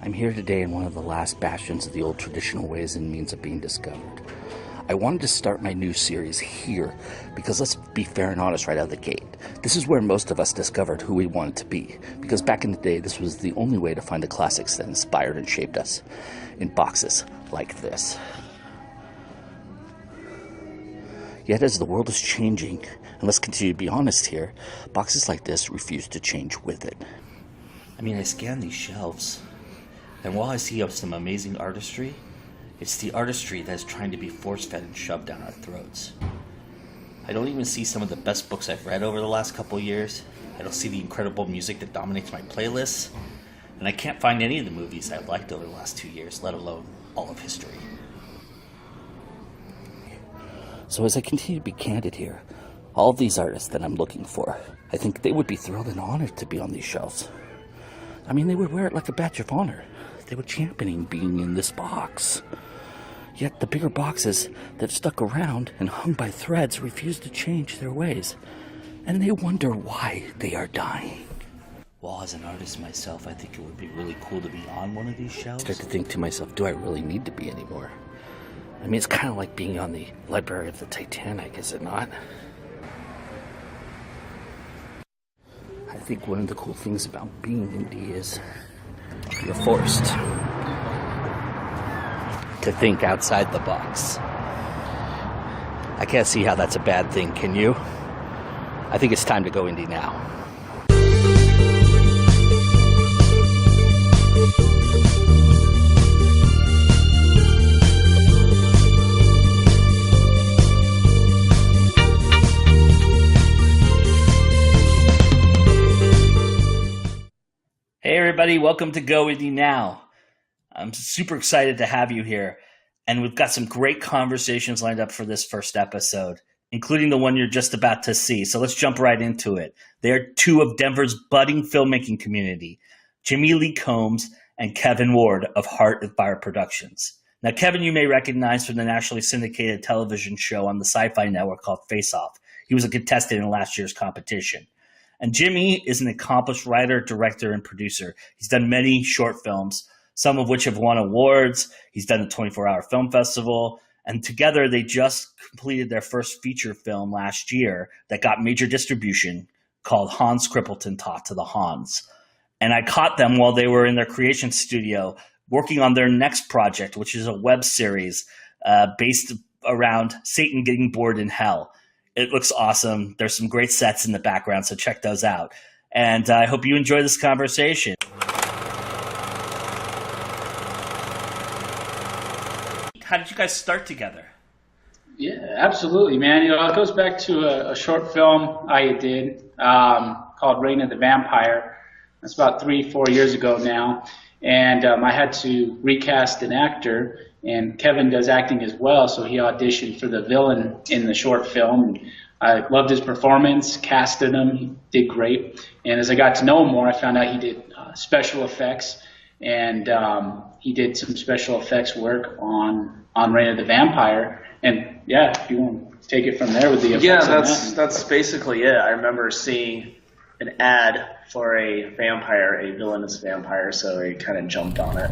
I'm here today in one of the last bastions of the old traditional ways and means of being discovered. I wanted to start my new series here because let's be fair and honest right out of the gate. This is where most of us discovered who we wanted to be, because back in the day this was the only way to find the classics that inspired and shaped us, in boxes like this. Yet as the world is changing, and let's continue to be honest here, boxes like this refuse to change with it. I mean, I scan these shelves, and while I see some amazing artistry, it's the artistry that is trying to be force-fed and shoved down our throats. I don't even see some of the best books I've read over the last couple years. I don't see the incredible music that dominates my playlists. And I can't find any of the movies I've liked over the last 2 years, let alone all of history. So as I continue to be candid here, all of these artists that I'm looking for, I think they would be thrilled and honored to be on these shelves. I mean, they would wear it like a badge of honor. They were championing being in this box. Yet the bigger boxes that have stuck around and hung by threads refuse to change their ways. And they wonder why they are dying. Well, as an artist myself, I think it would be really cool to be on one of these shelves. I start to think to myself, do I really need to be anymore? I mean, it's kind of like being on the library of the Titanic, is it not? I think one of the cool things about being indie is you're forced to think outside the box. I can't see how that's a bad thing, can you? I think it's time to go indie now. Hey everybody, welcome to GoIndieNow. I'm super excited to have you here, and we've got some great conversations lined up for this first episode, including the one you're just about to see. So let's jump right into it. They're two of Denver's budding filmmaking community, Jimmy Lee Combs and Kevon Ward of Heart of Fire Productions. Now, Kevon you may recognize from the nationally syndicated television show on the Sci-Fi Network called Face Off. He was a contestant in last year's competition. And Jimmy is an accomplished writer, director, and producer. He's done many short films, some of which have won awards. He's done the 24-Hour Film Festival. And together, they just completed their first feature film last year that got major distribution called Hans Crippleton Taught to the Hans. And I caught them while they were in their creation studio working on their next project, which is a web series based around Satan getting bored in hell. It looks awesome. There's some great sets in the background, so check those out. And I hope you enjoy this conversation. How did you guys start together? Yeah, absolutely, man. You know, it goes back to a short film I did called Reign of the Vampire. That's about 3-4 years ago now. And I had to recast an actor, and Kevon does acting as well, so he auditioned for the villain in the short film. I loved his performance, casted him, he did great. And as I got to know him more, I found out he did special effects, and he did some special effects work on Reign of the Vampire. And yeah, if you want to take it from there with the effects. Yeah, that's basically it. I remember seeing an ad for a vampire, a villainous vampire, so I kind of jumped on it.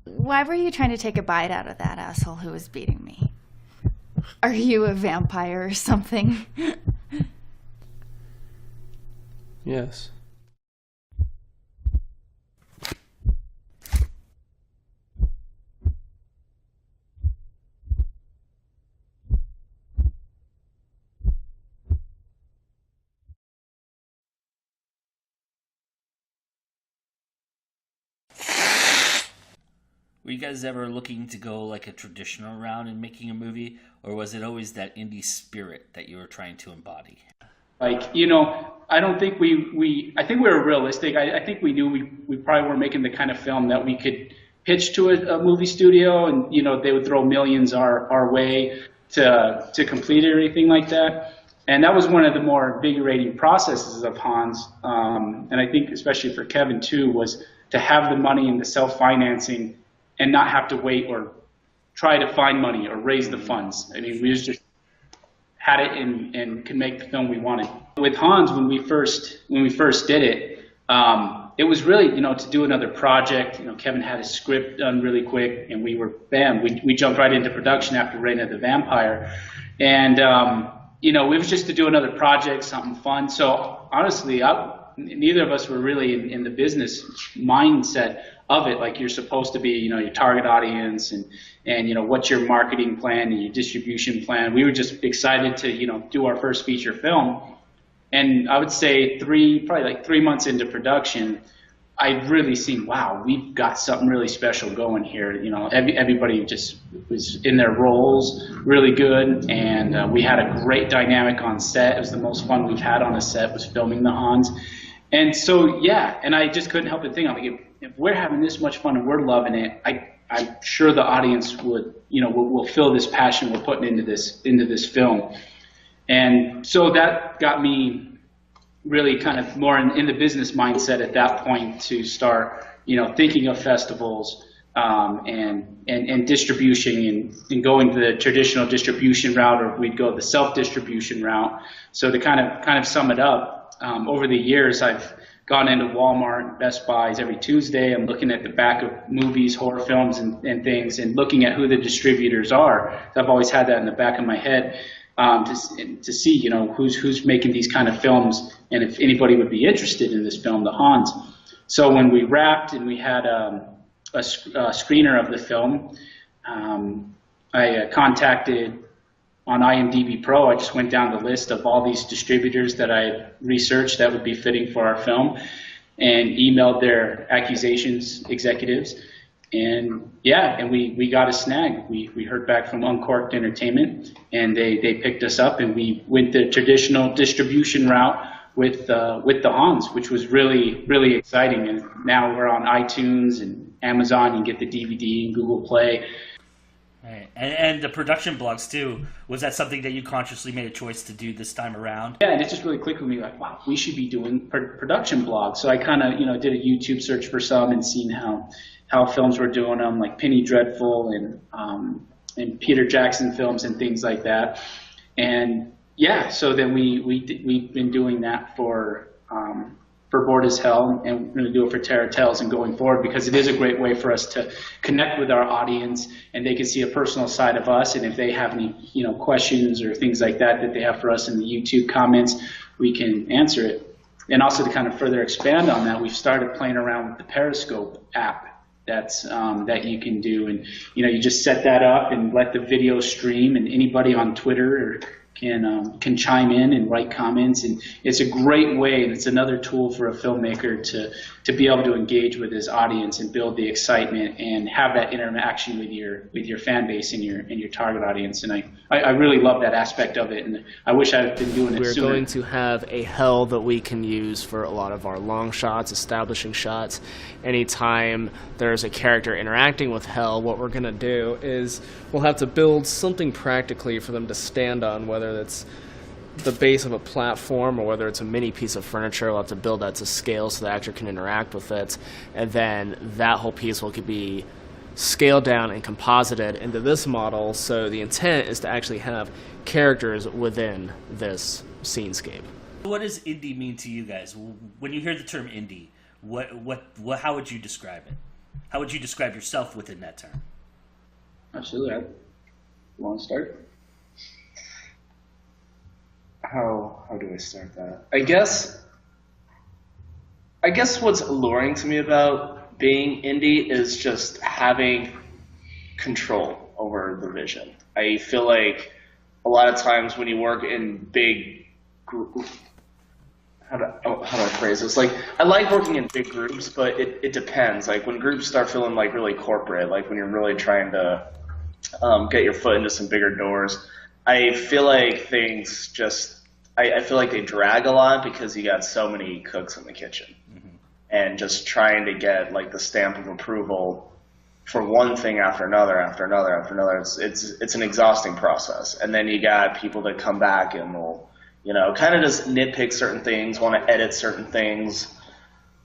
Why were you trying to take a bite out of that asshole who was beating me? Are you a vampire or something? Yes. Were you guys ever looking to go like a traditional route in making a movie, or was it always that indie spirit that you were trying to embody? Like, you know, I don't think I think we were realistic. I think we knew we probably weren't making the kind of film that we could pitch to a movie studio, and they would throw millions our way to complete it or anything like that. And that was one of the more invigorating processes of Hans, and I think especially for Kevon too, was to have the money and the self-financing and not have to wait or try to find money or raise the funds. I mean, we just had it and could make the film we wanted. With Hans, when we first did it, it was really, to do another project. Kevon had his script done really quick, and we jumped right into production after Reign of the Vampire. And, it was just to do another project, something fun. So honestly, neither of us were really in the business mindset of it. Like, you're supposed to be, your target audience and what's your marketing plan and your distribution plan. We were just excited to, do our first feature film. And I would say probably like 3 months into production, I'd really seen, wow, we've got something really special going here. Everybody just was in their roles really good, and we had a great dynamic on set. It was the most fun we've had on a set, was filming the Hans. And so, yeah, and I just couldn't help but think, I'm like, if we're having this much fun and we're loving it, I'm sure the audience will feel this passion we're putting into this film. And so that got me really kind of more in the business mindset at that point to start, thinking of festivals and distribution and going the traditional distribution route, or we'd go the self-distribution route. So to kind of sum it up, over the years I've gone into Walmart, Best Buys every Tuesday. I'm looking at the back of movies, horror films and things, and looking at who the distributors are. I've always had that in the back of my head. To see, who's making these kind of films, and if anybody would be interested in this film, the Hans. So when we wrapped and we had a screener of the film, I contacted on IMDb Pro. I just went down the list of all these distributors that I had researched that would be fitting for our film, and emailed their accusations executives. And yeah, and we got a snag. We heard back from Uncorked Entertainment, and they picked us up, and we went the traditional distribution route with the Hans, which was really, really exciting. And now we're on iTunes and Amazon. You can get the DVD and Google Play. Right. And the production blogs too. Was that something that you consciously made a choice to do this time around? Yeah, and it just really clicked with me, like, wow, we should be doing production blogs. So I kind of did a YouTube search for some and seen how films were doing them, like Penny Dreadful and Peter Jackson films and things like that. And yeah, so then we've been doing that for Bored as Hell, and we're going to do it for Terror Tales and going forward, because it is a great way for us to connect with our audience, and they can see a personal side of us. And if they have any questions or things like that they have for us in the YouTube comments, we can answer it. And also, to kind of further expand on that, we've started playing around with the Periscope app that you can do, and you just set that up and let the video stream, and anybody on Twitter can chime in and write comments, and it's a great way, and it's another tool for a filmmaker to be able to engage with his audience and build the excitement and have that interaction with your fan base and your target audience. And I really love that aspect of it, and I wish I had been doing it sooner. We're going to have a hell that we can use for a lot of our long shots, establishing shots. Anytime there's a character interacting with hell, what we're going to do is we'll have to build something practically for them to stand on, whether it's the base of a platform or whether it's a mini piece of furniture. We'll have to build that to scale so the actor can interact with it, and then that whole piece will be scaled down and composited into this model. So the intent is to actually have characters within this scenescape. What does indie mean to you guys? When you hear the term indie, how would you describe it? How would you describe yourself within that term? Absolutely. You want to start? How do I start that? I guess what's alluring to me about being indie is just having control over the vision. I feel like a lot of times when you work in big groups, how do I phrase this? Like, I like working in big groups, but it depends. Like, when groups start feeling like really corporate, like when you're really trying to get your foot into some bigger doors, I feel like things just I feel like they drag a lot because you got so many cooks in the kitchen, and just trying to get like the stamp of approval for one thing after another, after another, after another. It's an exhausting process. And then you got people that come back and will, kind of just nitpick certain things, want to edit certain things,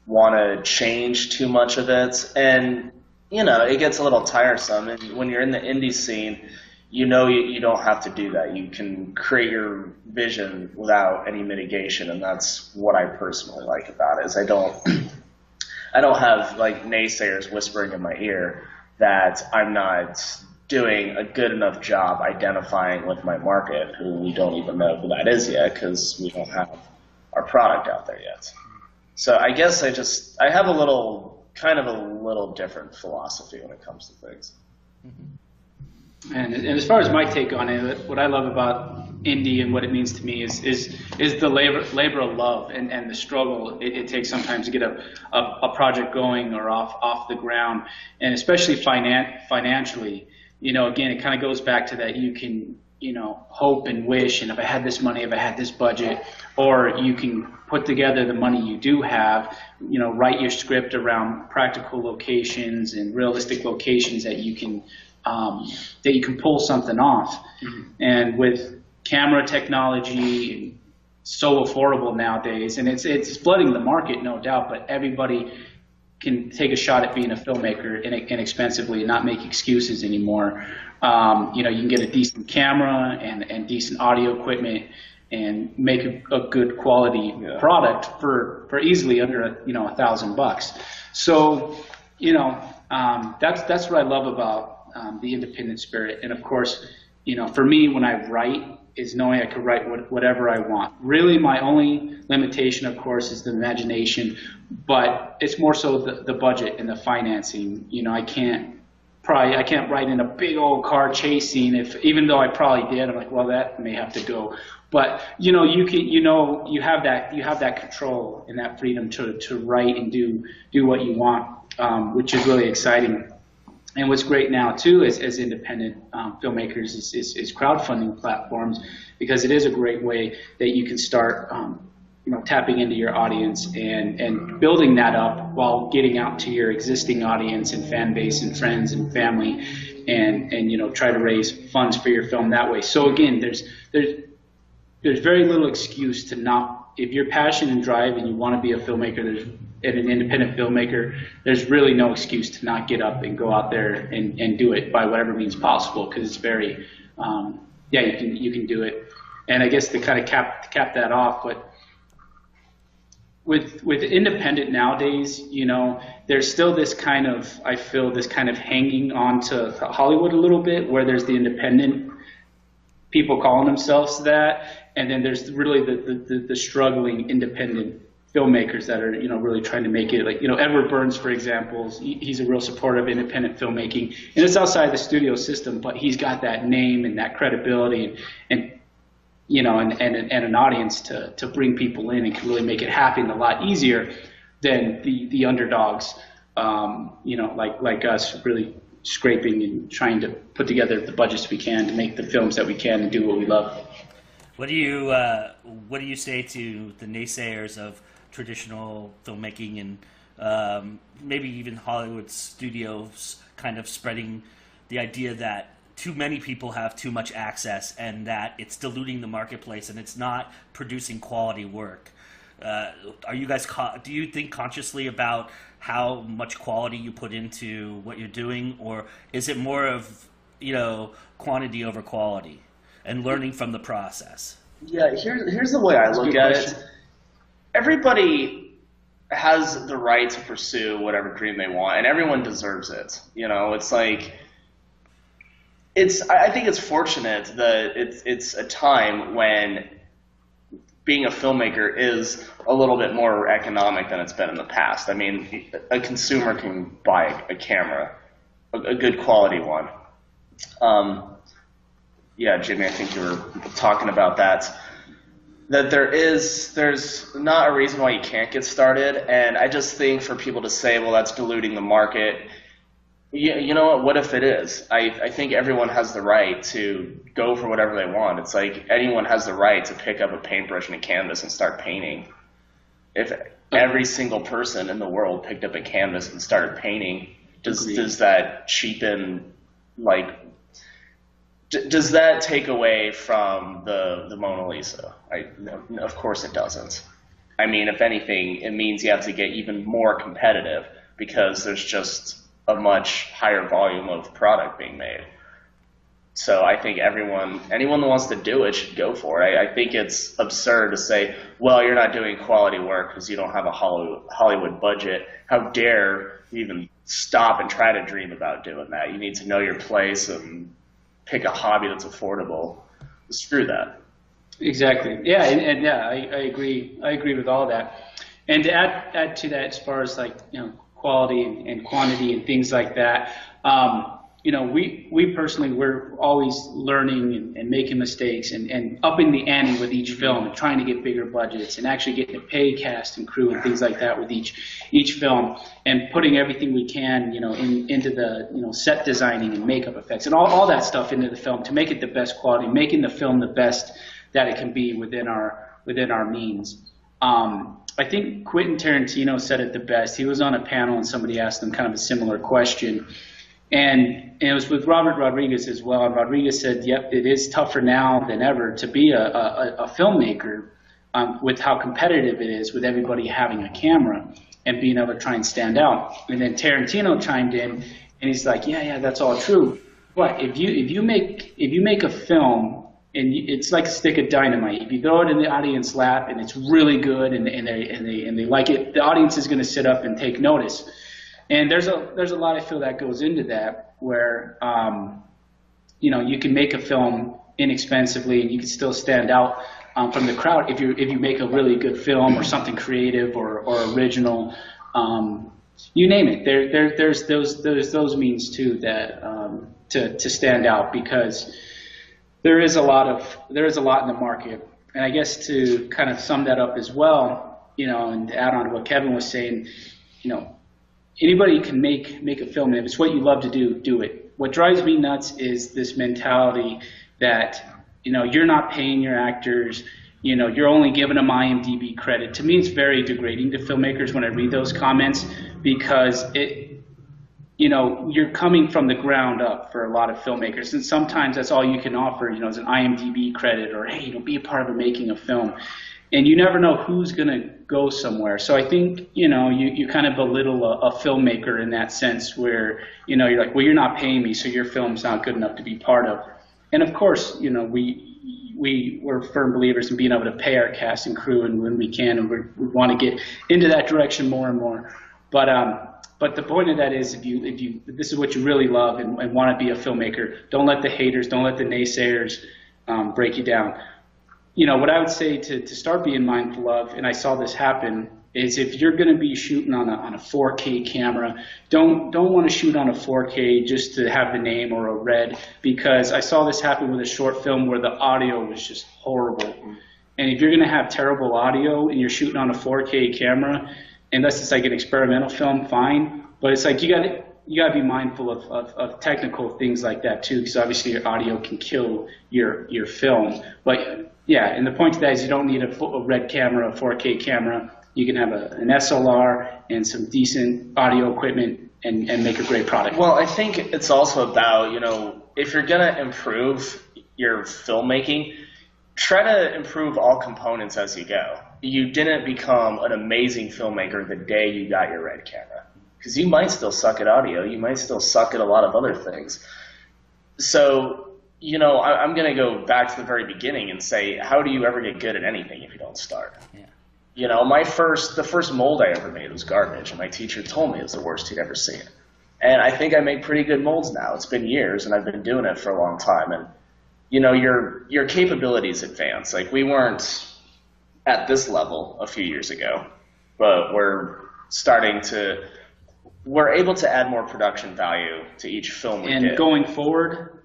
want to change too much of it, and it gets a little tiresome. And when you're in the indie scene, you don't have to do that. You can create your vision without any mitigation, and that's what I personally like about it. Is I don't have like naysayers whispering in my ear that I'm not doing a good enough job identifying with my market, who we don't even know who that is yet because we don't have our product out there yet. So I guess I have a little different philosophy when it comes to things. And as far as my take on it, what I love about indie and what it means to me is the labor of love and the struggle it takes sometimes to get a project going or off the ground, and especially financially. Again, it kind of goes back to that you can hope and wish, and if I had this money, if I had this budget, or you can put together the money you do have, write your script around practical locations and realistic locations that you can pull something off. And with camera technology, so affordable nowadays, and it's flooding the market, no doubt, but everybody can take a shot at being a filmmaker inexpensively and not make excuses anymore. You can get a decent camera and decent audio equipment and make a good quality product for easily under $1,000. So that's what I love about the independent spirit. And of course, for me, when I write, is knowing I could write whatever I want. Really, my only limitation, of course, is the imagination, but it's more so the budget and the financing. I can't write in a big old car chase scene. Even though I probably did, I'm like, well, that may have to go. But you have that control and that freedom to write and do what you want, which is really exciting. And what's great now too as independent filmmakers is crowdfunding platforms, because it is a great way that you can start tapping into your audience and building that up while getting out to your existing audience and fan base and friends and family, and try to raise funds for your film that way. So again, there's very little excuse to not, if you're passionate and drive and you want to be a filmmaker and an independent filmmaker, there's really no excuse to not get up and go out there and do it by whatever means possible, because it's very, you can do it. And I guess to kind of cap that off, but with independent nowadays, there's still this kind of, I feel this kind of hanging on to Hollywood a little bit, where there's the independent people calling themselves that, and then there's really the struggling independent filmmakers that are really trying to make it. Like Edward Burns, for example, he's a real supporter of independent filmmaking, and it's outside the studio system, but he's got that name and that credibility and an audience to bring people in, and can really make it happen a lot easier than the underdogs, like us, really scraping and trying to put together the budgets we can to make the films that we can and do what we love. What do you say to the naysayers of traditional filmmaking and maybe even Hollywood studios kind of spreading the idea that too many people have too much access and that it's diluting the marketplace and it's not producing quality work? Are you guys do you think consciously about how much quality you put into what you're doing, or is it more of quantity over quality and learning from the process? Yeah, here's the way I look at it. Everybody has the right to pursue whatever dream they want, and everyone deserves it. It's like, I think it's fortunate that it's a time when being a filmmaker is a little bit more economic than it's been in the past. I mean, a consumer can buy a camera, a good quality one. Yeah, Jimmy, I think you were talking about that. That there's not a reason why you can't get started, and I just think for people to say, well, that's diluting the market, Yeah, you know what? What if it is? I think everyone has the right to go for whatever they want. It's like anyone has the right to pick up a paintbrush and a canvas and start painting. If every single person in the world picked up a canvas and started painting, does that cheapen, like, does that take away from the Mona Lisa? No, of course it doesn't. I mean, if anything, it means you have to get even more competitive because there's just a much higher volume of product being made. So I think anyone that wants to do it should go for it. I think it's absurd to say, well, you're not doing quality work because you don't have a Hollywood budget. How dare you even stop and try to dream about doing that? You need to know your place and pick a hobby that's affordable. Screw that. Exactly. Yeah, and yeah, I agree. I agree with all that. And to add to that, as far as like, you know, quality and quantity and things like that, you know, we personally, we're always learning and making mistakes and upping the ante with each film and trying to get bigger budgets and actually getting to pay cast and crew and things like that with each film, and putting everything we can, you know, into the, you know, set designing and makeup effects and all that stuff into the film to make it the best quality, making the film the best that it can be within our means. I think Quentin Tarantino said it the best. He was on a panel and somebody asked him kind of a similar question. And it was with Robert Rodriguez as well. And Rodriguez said, yep, it is tougher now than ever to be a filmmaker with how competitive it is with everybody having a camera and being able to try and stand out. And then Tarantino chimed in and he's like, yeah, that's all true. But if you make a film and it's like a stick of dynamite, if you throw it in the audience lap and it's really good and they like it, the audience is going to sit up and take notice. And there's a lot, I feel, that goes into that, where you know, you can make a film inexpensively and you can still stand out from the crowd if you make a really good film or something creative or original, you name it. There's those means too that to stand out, because there is a lot in the market. And I guess to kind of sum that up as well, you know, and to add on to what Kevin was saying, you know, anybody can make a film, and if it's what you love to do it. What drives me nuts is this mentality that, you know, you're not paying your actors, you know, you're only giving them IMDb credit. To me, it's very degrading to filmmakers when I read those comments, because you know, you're coming from the ground up for a lot of filmmakers, and sometimes that's all you can offer, you know, is an IMDb credit, or hey, you know, be a part of making a film. And you never know who's going to go somewhere. So I think, you know, you kind of belittle a filmmaker in that sense, where, you know, you're like, well, you're not paying me, so your film's not good enough to be part of. And of course, you know, we're firm believers in being able to pay our cast and crew, and when we can, and we want to get into that direction more and more. But the point of that is, if this is what you really love and want to be a filmmaker, don't let the haters, don't let the naysayers break you down. You know, what I would say to start being mindful of, and I saw this happen, is if you're going to be shooting on a 4K camera, don't want to shoot on a 4K just to have the name or a red, because I saw this happen with a short film where the audio was just horrible. And if you're going to have terrible audio and you're shooting on a 4K camera, unless it's like an experimental film, fine. But it's like you got to be mindful of technical things like that too, because obviously your audio can kill your film. But yeah, and the point of that is you don't need a red camera, a 4K camera. You can have an SLR and some decent audio equipment and make a great product. Well, I think it's also about, you know, if you're going to improve your filmmaking, try to improve all components as you go. You didn't become an amazing filmmaker the day you got your red camera, because you might still suck at audio. You might still suck at a lot of other things. So, you know, I'm going to go back to the very beginning and say, how do you ever get good at anything if you don't start? Yeah. You know, the first mold I ever made was garbage, and my teacher told me it was the worst he'd ever seen. And I think I make pretty good molds now. It's been years, and I've been doing it for a long time. And, you know, your capabilities advance. Like, we weren't at this level a few years ago, but we're able to add more production value to each film we did. And going forward,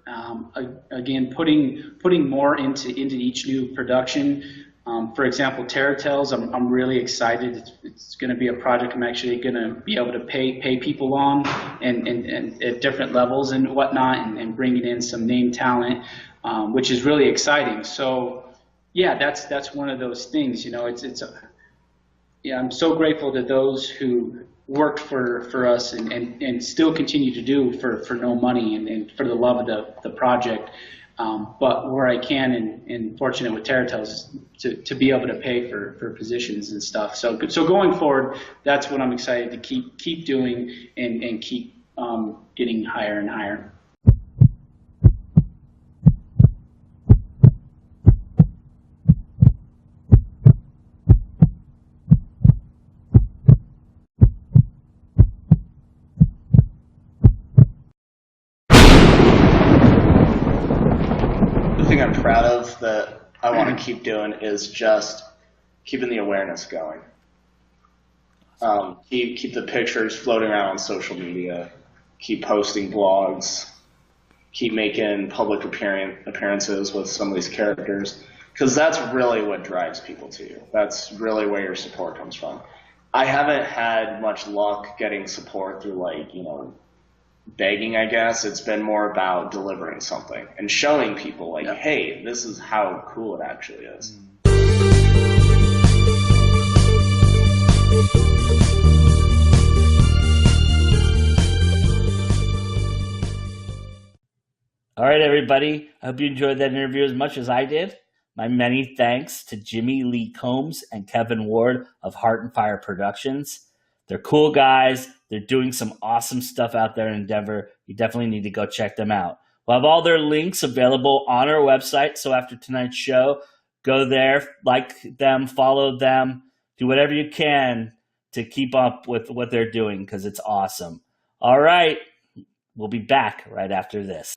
again, putting more into each new production, For example, Terror Tales, I'm really excited. It's going to be a project I'm actually going to be able to pay people on and at different levels and whatnot, and bringing in some name talent, which is really exciting. So yeah, that's one of those things. I'm so grateful to those who worked for us and still continue to do for no money and for the love of the project. But where I can and fortunate with Terror Tales to be able to pay for positions and stuff. So going forward, that's what I'm excited to keep doing and keep getting higher and higher. The thing I'm proud of that I want to keep doing is just keeping the awareness going. Keep the pictures floating around on social media. Keep posting blogs. Keep making public appearances with some of these characters, because that's really what drives people to you. That's really where your support comes from. I haven't had much luck getting support through begging, I guess. It's been more about delivering something and showing people hey, this is how cool it actually is. All right, everybody. I hope you enjoyed that interview as much as I did. My many thanks to Jimmy Lee Combs and Kevon Ward of Heart and Fire Productions. They're cool guys. They're doing some awesome stuff out there in Denver. You definitely need to go check them out. We'll have all their links available on our website. So after tonight's show, go there, like them, follow them, do whatever you can to keep up with what they're doing, because it's awesome. All right. We'll be back right after this.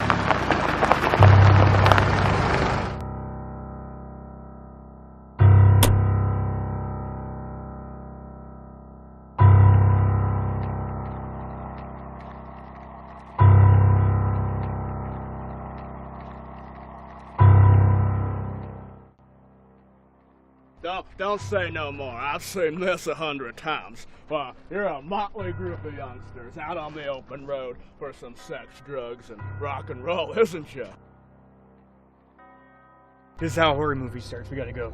Don't say no more. I've seen this 100 times. Well, you're a motley group of youngsters out on the open road for some sex, drugs, and rock and roll, isn't you? This is how a horror movie starts. We gotta go.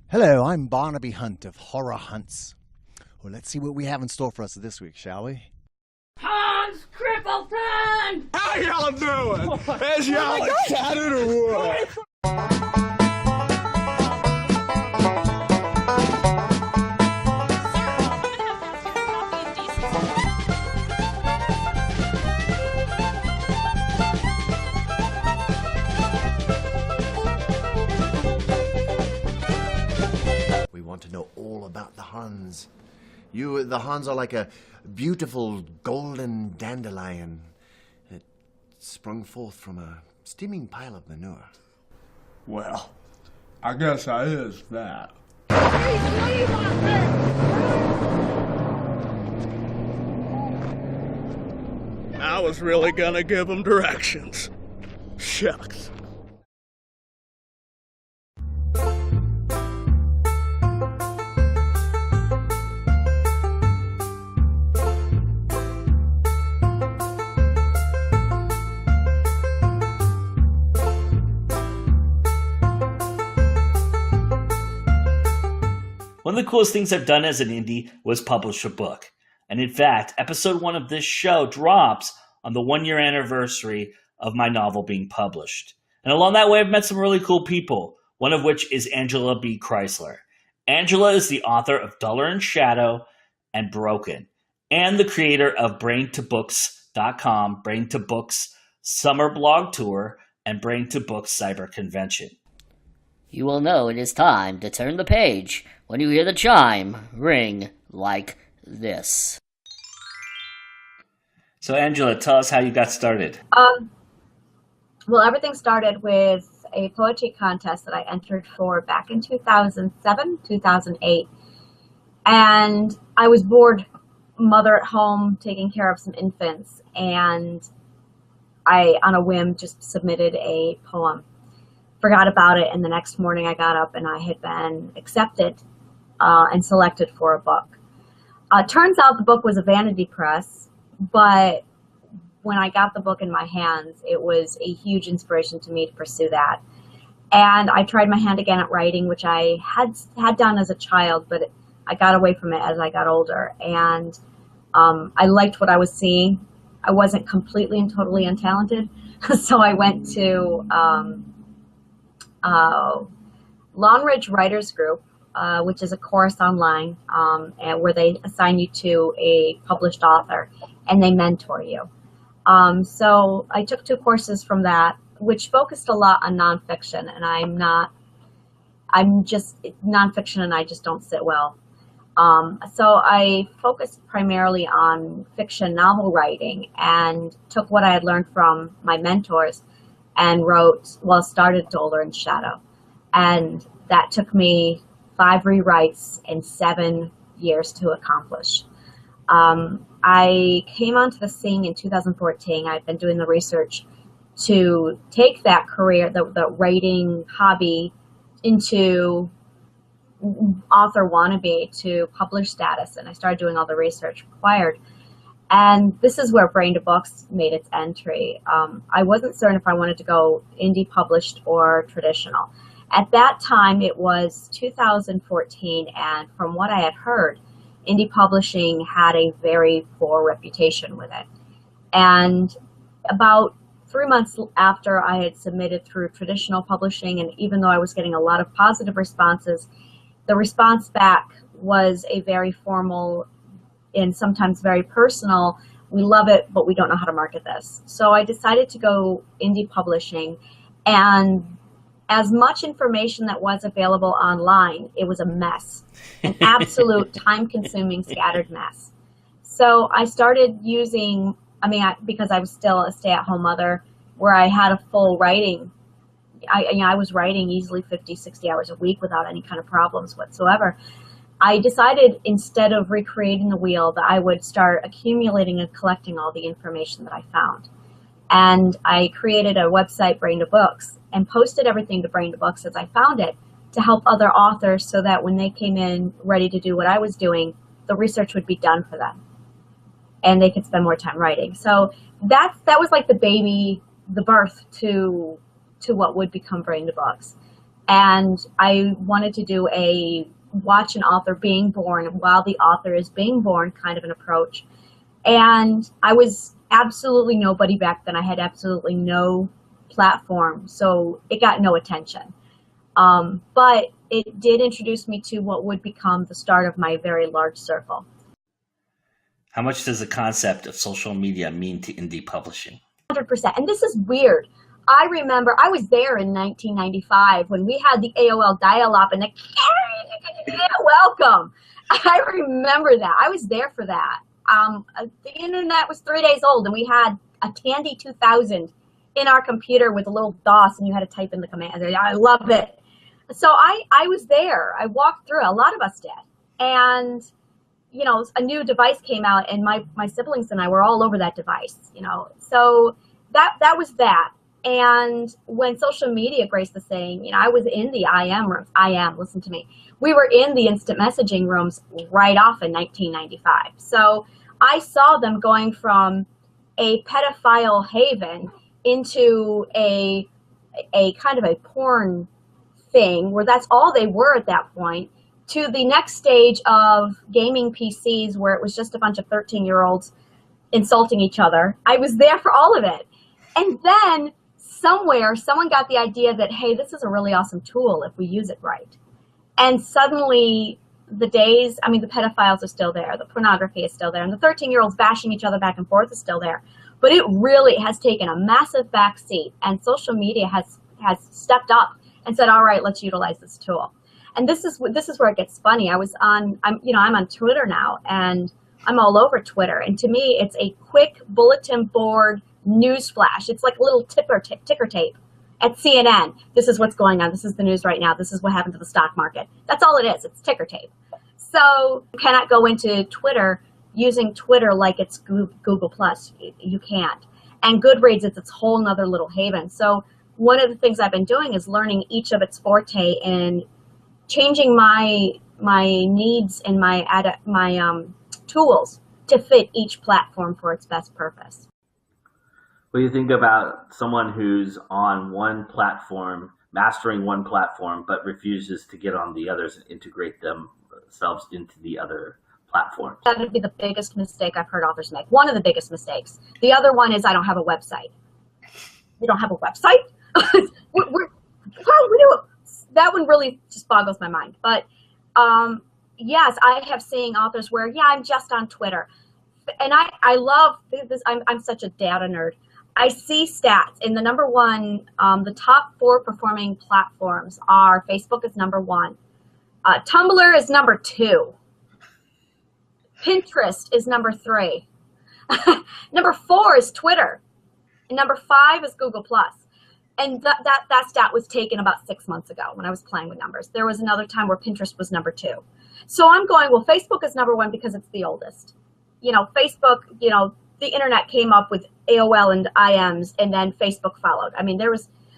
Hello, I'm Barnaby Hunt of Horror Hunts. Well, let's see what we have in store for us this week, shall we? Hans Crippleton! How y'all doing? Is y'all excited or what? We want to know all about the Huns. The Huns are like a beautiful golden dandelion that sprung forth from a steaming pile of manure. Well, I guess I is that. I was really gonna give them directions. Shucks. One of the coolest things I've done as an indie was publish a book. And in fact, episode 1 of this show drops on the 1-year anniversary of my novel being published. And along that way, I've met some really cool people, one of which is Angela B. Chrysler. Angela is the author of Duller in Shadow and Broken, and the creator of BrainToBooks.com, Brain to Books Summer Blog Tour, and Brain to Books Cyber Convention. You will know it is time to turn the page when you hear the chime ring like this. So Angela, tell us how you got started. Well, everything started with a poetry contest that I entered for back in 2007, 2008. And I was bored, mother at home, taking care of some infants. And I, on a whim, just submitted a poem, forgot about it, and the next morning I got up and I had been accepted and selected for a book. Turns out the book was a vanity press, but when I got the book in my hands, it was a huge inspiration to me to pursue that. And I tried my hand again at writing, which I had done as a child, but I got away from it as I got older. And I liked what I was seeing. I wasn't completely and totally untalented, so I went to Long Ridge Writers Group, which is a course online, and where they assign you to a published author, and they mentor you. So I took 2 courses from that, which focused a lot on nonfiction, and nonfiction and I just don't sit well. So I focused primarily on fiction novel writing and took what I had learned from my mentors and started Dolor and Shadow. And that took me 5 rewrites and 7 years to accomplish. I came onto the scene in 2014. I've been doing the research to take that career, the writing hobby, into author wannabe to publish status, and I started doing all the research required. And this is where Brain to Books made its entry. I wasn't certain if I wanted to go indie published or traditional. At that time, it was 2014, and from what I had heard, indie publishing had a very poor reputation with it. And about 3 months after I had submitted through traditional publishing, and even though I was getting a lot of positive responses, the response back was a very formal and sometimes very personal, "We love it, but we don't know how to market this." So I decided to go indie publishing, and as much information that was available online, it was a mess, an absolute time-consuming, scattered mess. So I started using, because I was still a stay-at-home mother, where I had a full writing. I was writing easily 50, 60 hours a week without any kind of problems whatsoever. I decided, instead of recreating the wheel, that I would start accumulating and collecting all the information that I found. And I created a website, Brain to Books, and posted everything to Brain to Books as I found it to help other authors, so that when they came in ready to do what I was doing, the research would be done for them and they could spend more time writing. So that was like the birth to what would become Brain to Books. And I wanted to do a watch an author being born while the author is being born kind of an approach. And I was absolutely nobody back then. I had absolutely no platform, so it got no attention. But it did introduce me to what would become the start of my very large circle. How much does the concept of social media mean to indie publishing? 100%. And this is weird. I remember I was there in 1995 when we had the AOL dial-up and the welcome. I remember that. I was there for that. The internet was 3 days old, and we had a Tandy 2000 in our computer with a little DOS, and you had to type in the commands. I love it. So I was there. I walked through. A lot of us did. And, a new device came out, and my siblings and I were all over that device, So that was that. And when social media graced the saying, I was in the IM rooms. Listen to me. We were in the instant messaging rooms right off in 1995. So I saw them going from a pedophile haven into a kind of a porn thing where that's all they were at that point, to the next stage of gaming PCs where it was just a bunch of 13-year-olds insulting each other. I was there for all of it. And then somewhere, someone got the idea that, hey, this is a really awesome tool if we use it right. And suddenly the pedophiles are still there, the pornography is still there, and the 13-year-olds bashing each other back and forth is still there. But it really has taken a massive backseat, and social media has stepped up and said, all right, let's utilize this tool. And this is where it gets funny. I'm on Twitter now, and I'm all over Twitter. And to me, it's a quick bulletin board news flash. It's like a little ticker tape at CNN. This is what's going on. This is the news right now. This is what happened to the stock market. That's all it is. It's ticker tape. So you cannot go into Twitter using Twitter like it's Google Plus. You can't. And Goodreads is its whole nother little haven. So one of the things I've been doing is learning each of its forte and changing my needs and my tools to fit each platform for its best purpose. What do you think about someone who's on one platform, mastering one platform, but refuses to get on the others and integrate themselves into the other platforms? That would be the biggest mistake I've heard authors make. One of the biggest mistakes. The other one is I don't have a website. You don't have a website? That one really just boggles my mind. But yes, I have seen authors where, yeah, I'm just on Twitter. And I love this. I'm such a data nerd. I see stats, and the number one, the top 4 performing platforms are Facebook is number 1, Tumblr is number 2, Pinterest is number 3, number 4 is Twitter, and number 5 is Google+. And that stat was taken about 6 months ago when I was playing with numbers. There was another time where Pinterest was number 2. So I'm going, well, Facebook is number 1 because it's the oldest. You know, Facebook, you know, the internet came up with AOL and IMs, and then Facebook followed. I mean,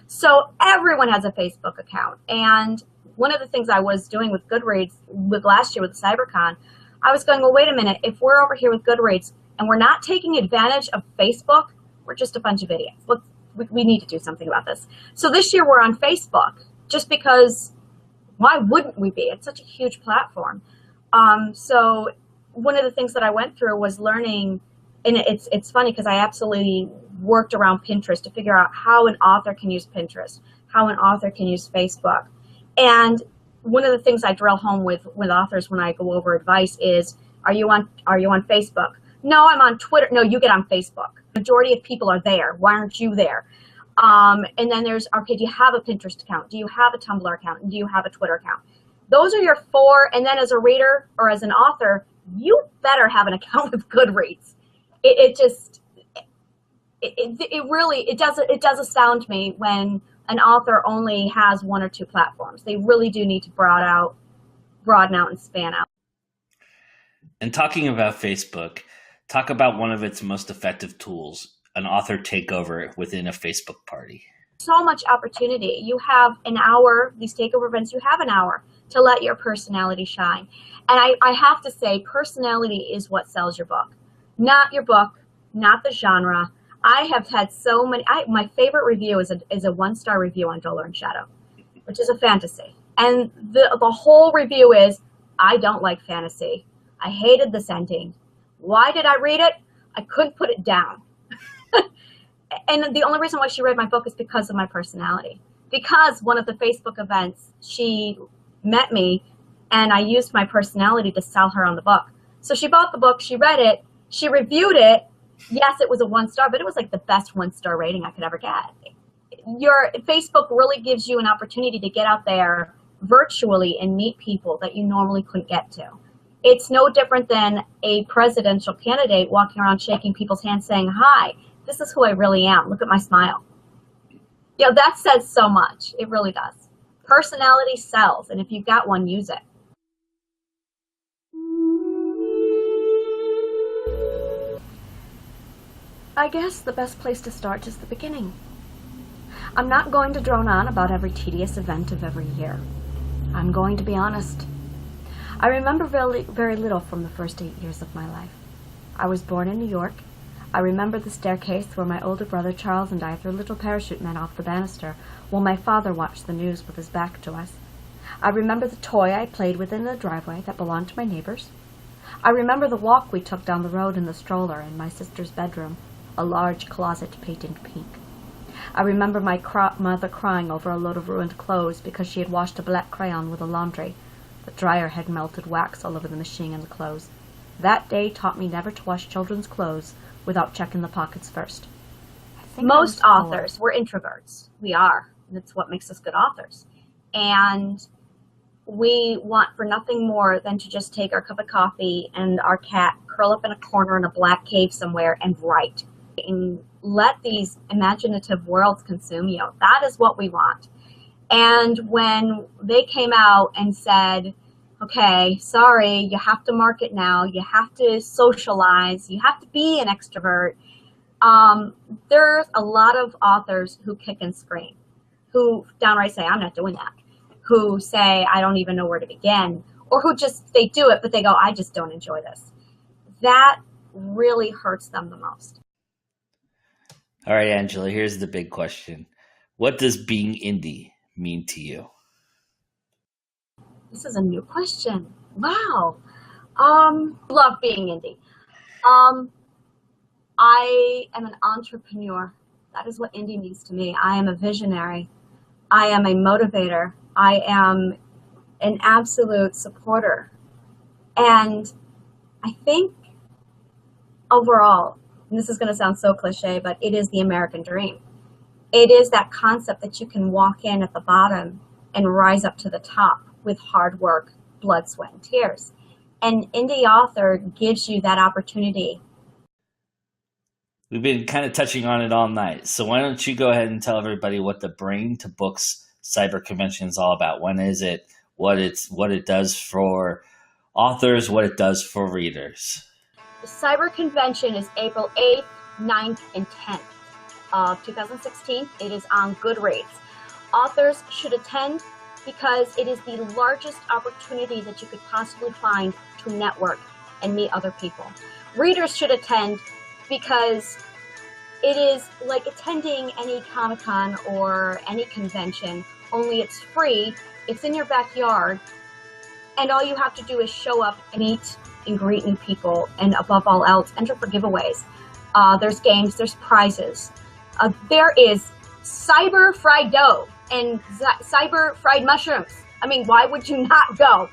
so everyone has a Facebook account. And one of the things I was doing with Goodreads with last year with CyberCon, I was going, well, wait a minute, if we're over here with Goodreads and we're not taking advantage of Facebook, we're just a bunch of idiots. We need to do something about this. So this year we're on Facebook, just because why wouldn't we be? It's such a huge platform. So one of the things that I went through was learning, and it's funny because I absolutely worked around Pinterest to figure out how an author can use Pinterest, how an author can use Facebook. And one of the things I drill home with authors when I go over advice is, are you on Facebook? No, I'm on Twitter. No, you get on Facebook. Majority of people are there. Why aren't you there? And then there's, okay, do you have a Pinterest account? Do you have a Tumblr account? And do you have a Twitter account? Those are your 4. And then as a reader or as an author, you better have an account with Goodreads. It does astound me when an author only has 1 or 2 platforms. They really do need to broaden out and span out. And talking about Facebook, talk about one of its most effective tools, an author takeover within a Facebook party. So much opportunity. You have an hour, these takeover events, you have an hour to let your personality shine. And I have to say, personality is what sells your book. Not your book, not the genre. I have had so many, my favorite review is a 1-star review on Dollar and Shadow, which is a fantasy. And the whole review is, I don't like fantasy. I hated this ending. Why did I read it? I couldn't put it down. And the only reason why she read my book is because of my personality. Because one of the Facebook events, she met me, and I used my personality to sell her on the book. So she bought the book, she read it, she reviewed it. Yes, it was a 1-star, but it was like the best 1-star rating I could ever get. Your Facebook really gives you an opportunity to get out there virtually and meet people that you normally couldn't get to. It's no different than a presidential candidate walking around shaking people's hands saying, hi, this is who I really am. Look at my smile. You know, that says so much. It really does. Personality sells, and if you've got one, use it. I guess the best place to start is the beginning. I'm not going to drone on about every tedious event of every year. I'm going to be honest. I remember very little from the first 8 years of my life. I was born in New York. I remember the staircase where my older brother Charles and I threw little parachute men off the banister while my father watched the news with his back to us. I remember the toy I played with in the driveway that belonged to my neighbors. I remember the walk we took down the road in the stroller in my sister's bedroom, a large closet painted pink. I remember my mother crying over a load of ruined clothes because she had washed a black crayon with a laundry. The dryer had melted wax all over the machine and the clothes. That day taught me never to wash children's clothes without checking the pockets first. Most authors, we're introverts. We are. That's what makes us good authors. And we want for nothing more than to just take our cup of coffee and our cat, curl up in a corner in a black cave somewhere and write. And let these imaginative worlds consume you. That is what we want. And when they came out and said, okay, sorry, you have to market now, you have to socialize, you have to be an extrovert, There's a lot of authors who kick and scream, who downright say, I'm not doing that, who say, I don't even know where to begin, or who just, they do it, but they go, I just don't enjoy this. That really hurts them the most. All right, Angela, here's the big question. What does being indie mean to you? This is a new question. Wow. Love being indie. I am an entrepreneur. That is what indie means to me. I am a visionary. I am a motivator. I am an absolute supporter. And I think overall, and this is going to sound so cliche, but it is the American dream. It is that concept that you can walk in at the bottom and rise up to the top with hard work, blood, sweat, and tears. And indie author gives you that opportunity. We've been kind of touching on it all night. So why don't you go ahead and tell everybody what the Brain to Books Cyber Convention is all about? When is it? What it does for authors, what it does for readers. The Cyber Convention is April 8th, 9th, and 10th of 2016. It is on Goodreads. Authors should attend because it is the largest opportunity that you could possibly find to network and meet other people. Readers should attend because it is like attending any Comic-Con or any convention, only it's free, it's in your backyard, and all you have to do is show up and meet and greet new people, and above all else, enter for giveaways. There's games, there's prizes. There is cyber fried dough and cyber fried mushrooms. I mean, why would you not go?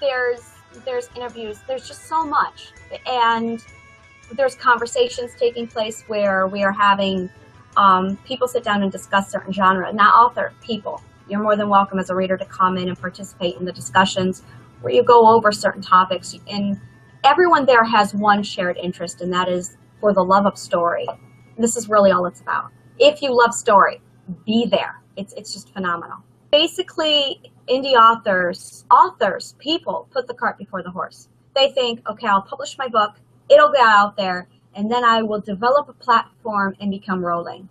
There's interviews, there's just so much. And there's conversations taking place where we are having people sit down and discuss certain genre, not author, people. You're more than welcome as a reader to come in and participate in the discussions where you go over certain topics. And everyone there has one shared interest, and that is for the love of story. And this is really all it's about. If you love story, be there. It's just phenomenal. Basically, indie authors, people put the cart before the horse. They think, okay, I'll publish my book, it'll get out there, and then I will develop a platform and become rolling.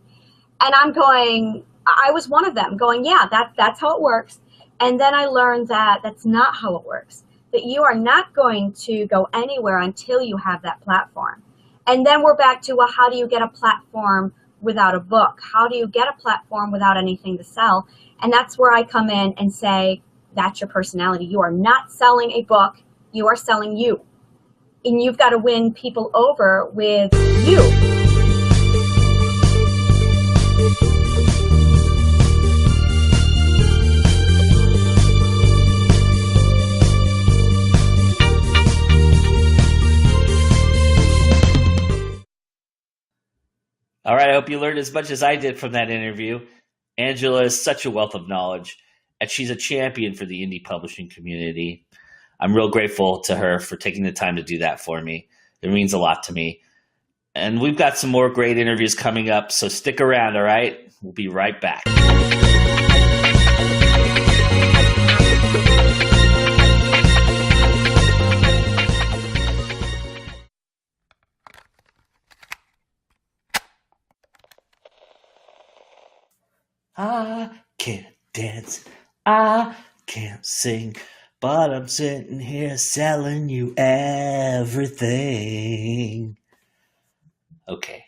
And I was one of them going, yeah, that's how it works. And then I learned that that's not how it works, that you are not going to go anywhere until you have that platform. And then we're back to, well, how do you get a platform without a book? How do you get a platform without anything to sell? And that's where I come in and say, that's your personality. You are not selling a book, you are selling you. And you've got to win people over with you. All right, I hope you learned as much as I did from that interview. Angela is such a wealth of knowledge, and she's a champion for the indie publishing community. I'm real grateful to her for taking the time to do that for me. It means a lot to me. And we've got some more great interviews coming up, so stick around, all right? We'll be right back. I can't dance, I can't sing, but I'm sitting here selling you everything. Okay,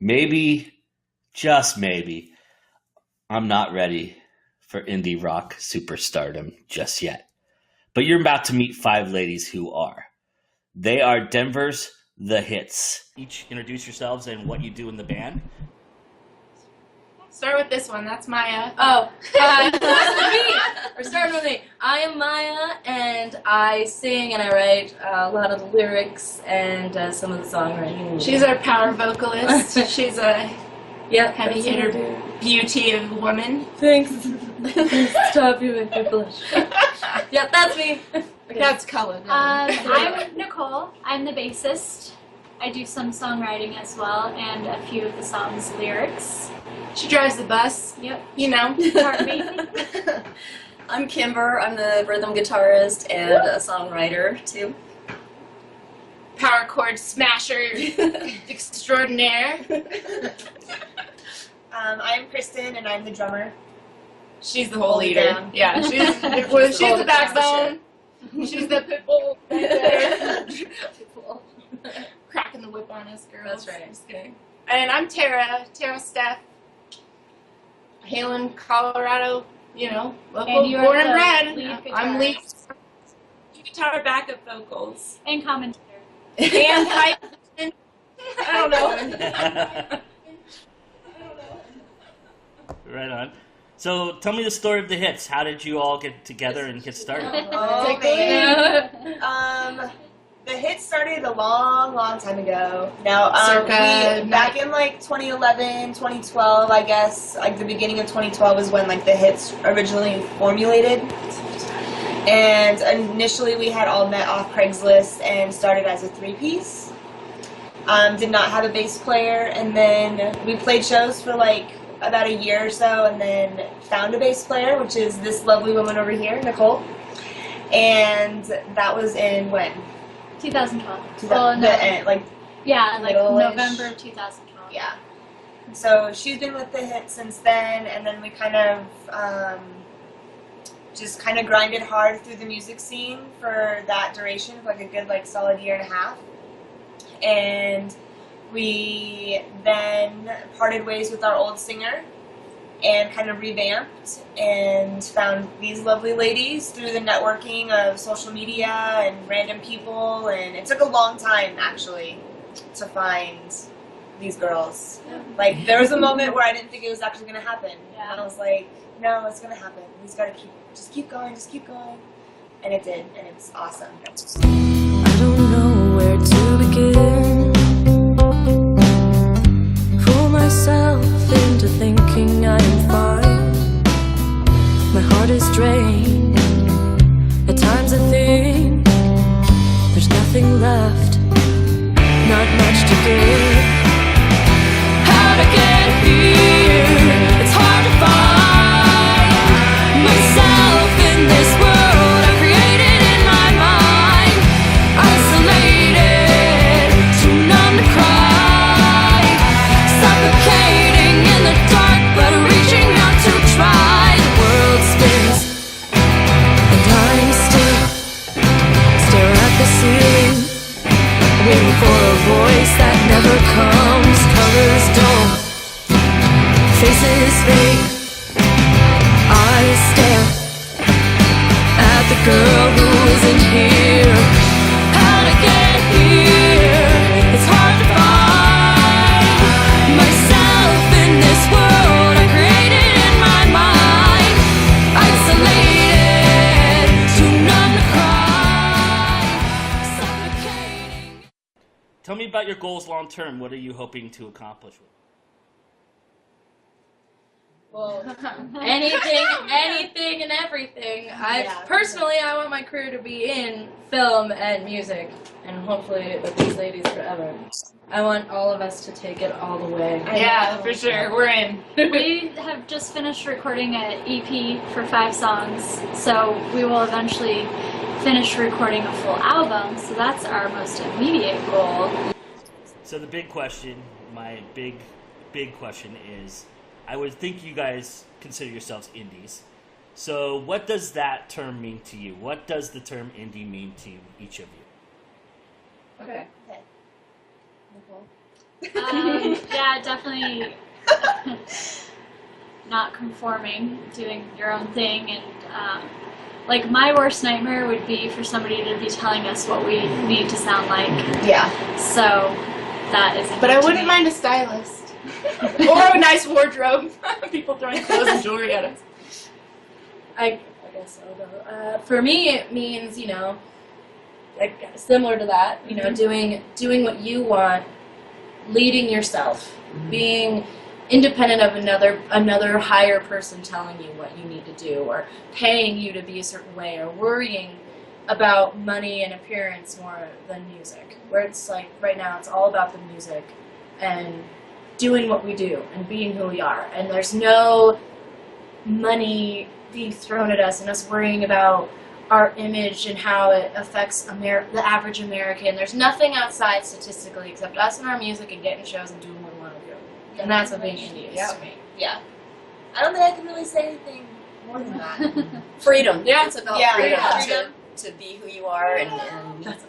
maybe, just maybe, I'm not ready for indie rock superstardom just yet. But you're about to meet 5 ladies who are. They are Denver's The Hits. Each introduce yourselves and what you do in the band. Start with this one. That's Maya. Oh, me. We're starting with me. I am Maya, and I sing and I write a lot of the lyrics and some of the songwriting. She's our power vocalist. She's a heavy hitter, beauty of woman. Thanks. Stop, you make me blush. Yep, that's me. Okay. That's Cullen. I'm Nicole. I'm the bassist. I do some songwriting as well, and a few of the songs' lyrics. She drives the bus. Yep. You know. Part me. I'm Kimber. I'm the rhythm guitarist and a songwriter, too. power chord smasher extraordinaire. I'm Kristen, and I'm the drummer. She's the whole leader. Yeah, she's the backbone. She's the pit bull right there. Cracking the whip on us, girls. That's right. Just kidding. And I'm Tara Steph. Hailing Colorado, local, And you're born and the bred. lead I'm lead Guitar backup vocals. And commentator. and high. I don't know. Right on. So tell me the story of the hits. How did you all get together and get started? Oh, man. The hit started a long, long time ago. Now, back in like 2011, 2012, I guess, like the beginning of 2012 is when like the hits originally formulated. And initially we had all met off Craigslist and started as a three-piece. Did not have a bass player, and then we played shows for like about a year or so, and then found a bass player, which is this lovely woman over here, Nicole. And that was in when? 2012. Like November of 2012. Yeah. So she's been with the hit since then, and then we kind of just kind of grinded hard through the music scene for that duration of like a good like solid year and a half. And we then parted ways with our old singer and kind of revamped and found these lovely ladies through the networking of social media and random people. And it took a long time, actually, to find these girls. Like, there was a moment where I didn't think it was actually going to happen. Yeah. And I was like, no, it's going to happen. We just got to keep going. And it did, and it's awesome. I don't know where to begin. Fool myself into thinking I am fine. My heart is drained. At times I think there's nothing left, not much to give. How to get here? It's hard to find myself in this world I created in my mind. Isolated, too numb to cry. Suffocating in the dark, but reaching out to try. The world spins, and I'm still stare at the ceiling, waiting for a voice that never comes. Colors dull, faces fade. I stare at the girl who isn't here. How to get here? It's hard to find myself in this world I created in my mind. Isolated, too numb to cry. Suffocating. Tell me about your goals long term. What are you hoping to accomplish with? Well, anything and everything. Personally, I want my career to be in film and music, and hopefully with these ladies forever. I want all of us to take it all the way. Yeah, for sure. We're in. We have just finished recording an EP for 5 songs, so we will eventually finish recording a full album, so that's our most immediate goal. So the big question, my big question is, I would think you guys consider yourselves indies. So what does that term mean to you? What does the term indie mean to each of you? Okay. Yeah, definitely not conforming, doing your own thing, and like my worst nightmare would be for somebody to be telling us what we need to sound like. Yeah. So that is. But I wouldn't mind a stylist. Or a nice wardrobe. People throwing clothes and jewelry at us. I guess I'll go. For me, it means, like similar to that, doing what you want, leading yourself, being independent of another higher person telling you what you need to do, or paying you to be a certain way, or worrying about money and appearance more than music. Where it's like right now, it's all about the music and doing what we do and being who we are. And there's no money being thrown at us and us worrying about our image and how it affects the average American. There's nothing outside statistically except us and our music and getting shows and doing what we want to do. And that's what being indie is to me. Yeah. I don't think I can really say anything more than that. Freedom. Yeah. It's about freedom. To be who you are and just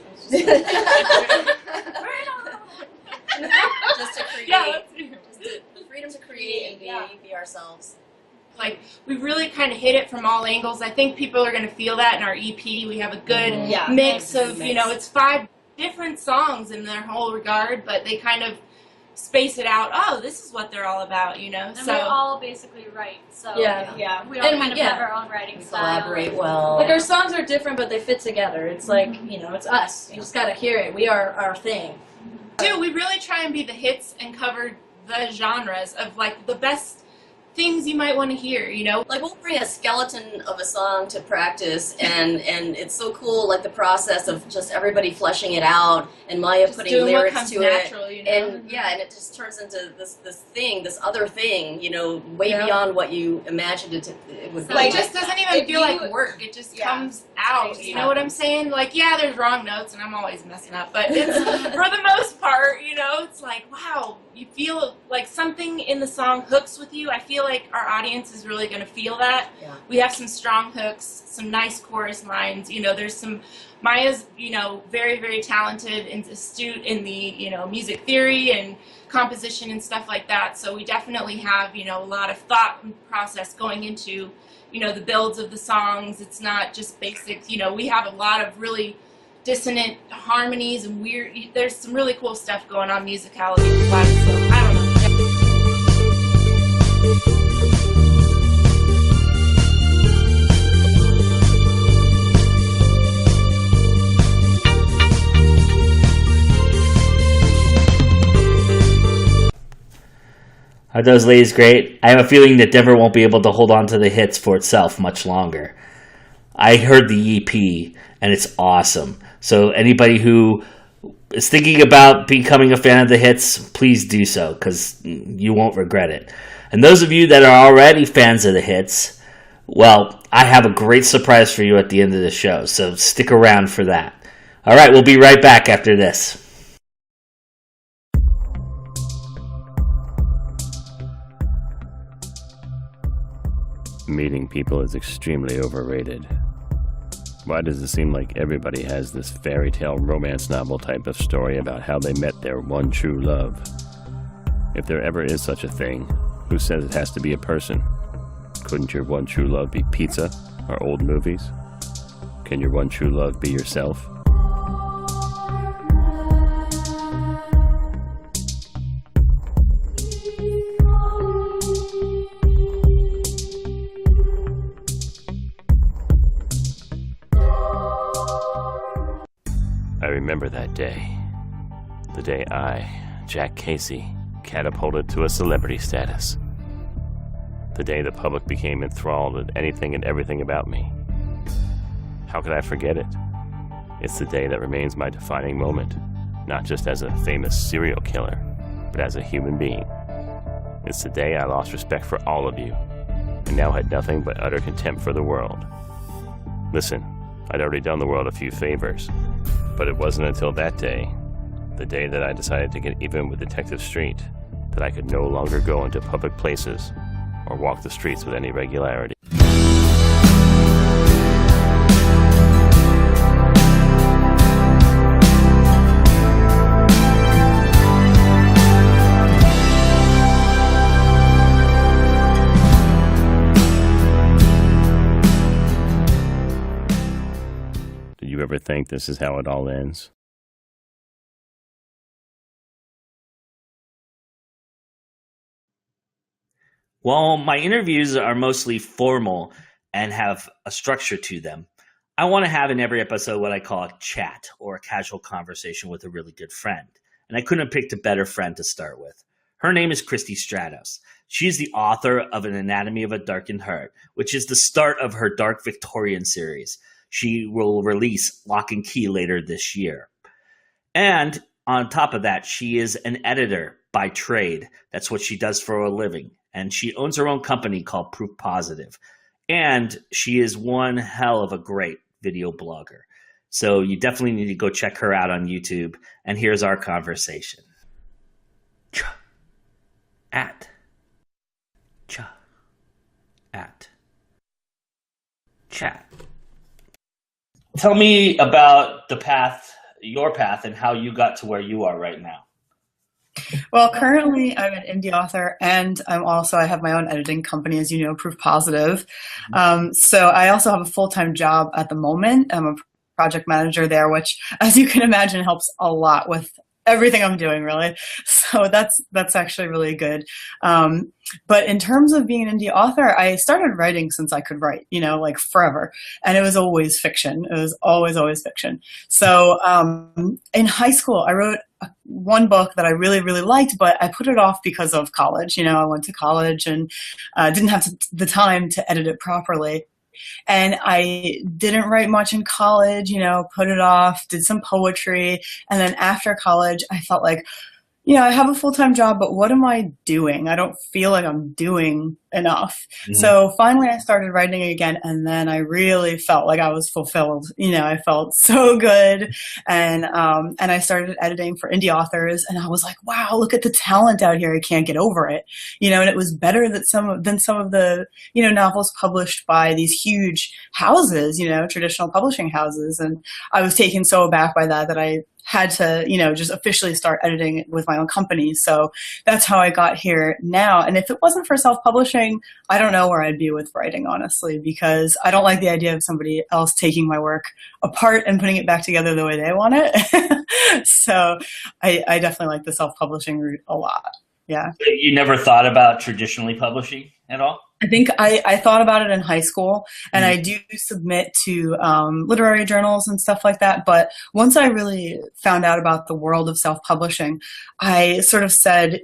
to create. Yeah, freedom to create and be ourselves. Like, we really kind of hit it from all angles. I think people are going to feel that in our EP. We have a good mix of, it's 5 different songs in their whole regard, but they kind of space it out. Oh, this is what they're all about, And so we all basically write, so we all And kind of have our own writing style. Collaborate well. Like, our songs are different, but they fit together. It's like, it's us. You just got to hear it. We are our thing. Dude, we really try and be the hits and cover the genres of, like, the best things you might want to hear, Like, we'll bring a skeleton of a song to practice, and it's so cool, like, the process of just everybody fleshing it out, and Maya just putting lyrics to natural, it. And it just turns into this other thing, way beyond what you imagined it would be. Like, it just doesn't even feel like work. It just comes out. You know what I'm saying? Like, there's wrong notes, and I'm always messing up, but it's, for the most part, it's like, wow, you feel like something in the song hooks with you. I feel like our audience is really going to feel that. Yeah. We have some strong hooks, some nice chorus lines. There's some, Maya's, very, very talented and astute in the, music theory and composition and stuff like that. So we definitely have, a lot of thought and process going into, the builds of the songs. It's not just basics. We have a lot of really dissonant harmonies and weird, there's some really cool stuff going on musicality-wise, so I don't know. Are those ladies great? I have a feeling that Denver won't be able to hold on to the hits for itself much longer. I heard the EP, and it's awesome. So anybody who is thinking about becoming a fan of the hits, please do so, because you won't regret it. And those of you that are already fans of the hits, well, I have a great surprise for you at the end of the show, so stick around for that. All right, we'll be right back after this. Meeting people is extremely overrated. Why does it seem like everybody has this fairy tale romance novel type of story about how they met their one true love? If there ever is such a thing, who says it has to be a person? Couldn't your one true love be pizza or old movies? Can your one true love be yourself? I remember that day. The day I, Jack Casey, catapulted to a celebrity status. The day the public became enthralled with anything and everything about me. How could I forget it? It's the day that remains my defining moment, not just as a famous serial killer, but as a human being. It's the day I lost respect for all of you, and now had nothing but utter contempt for the world. Listen, I'd already done the world a few favors, but it wasn't until that day, the day that I decided to get even with Detective Street, that I could no longer go into public places or walk the streets with any regularity. Did you ever think this is how it all ends? While my interviews are mostly formal and have a structure to them, I want to have in every episode what I call a chat or a casual conversation with a really good friend. And I couldn't have picked a better friend to start with. Her name is Christie Stratos. She is the author of An Anatomy of a Darkened Heart, which is the start of her Dark Victorian series. She will release Lock and Key later this year. And on top of that, she is an editor by trade. That's what she does for a living. And she owns her own company called Proof Positive. And she is one hell of a great video blogger. So you definitely need to go check her out on YouTube. And here's our conversation. At chat. Tell me about your path, and how you got to where you are right now. Well, currently I'm an indie author, and I have my own editing company, as you know, Proof Positive. So I also have a full-time job at the moment. I'm a project manager there, which, as you can imagine, helps a lot with everything I'm doing, really. So that's actually really good. But in terms of being an indie author, I started writing since I could write, like forever. And it was always fiction. It was always fiction. So in high school, I wrote one book that I really, really liked, but I put it off because of college. I went to college and didn't have the time to edit it properly. And I didn't write much in college, put it off, did some poetry. And then after college, I felt like, I have a full-time job, but what am I doing? I don't feel like I'm doing enough. Mm-hmm. So finally I started writing again, and then I really felt like I was fulfilled. I felt so good. And I started editing for indie authors, and I was like, wow, look at the talent out here. I can't get over it. And it was better than some of the, novels published by these huge houses, traditional publishing houses. And I was taken so aback by that I had to, just officially start editing with my own company. So that's how I got here now. And if it wasn't for self-publishing, I don't know where I'd be with writing, honestly, because I don't like the idea of somebody else taking my work apart and putting it back together the way they want it. So I definitely like the self-publishing route a lot. Yeah. You never thought about traditionally publishing at all? I think I thought about it in high school, and I do submit to literary journals and stuff like that. But once I really found out about the world of self-publishing, I sort of said,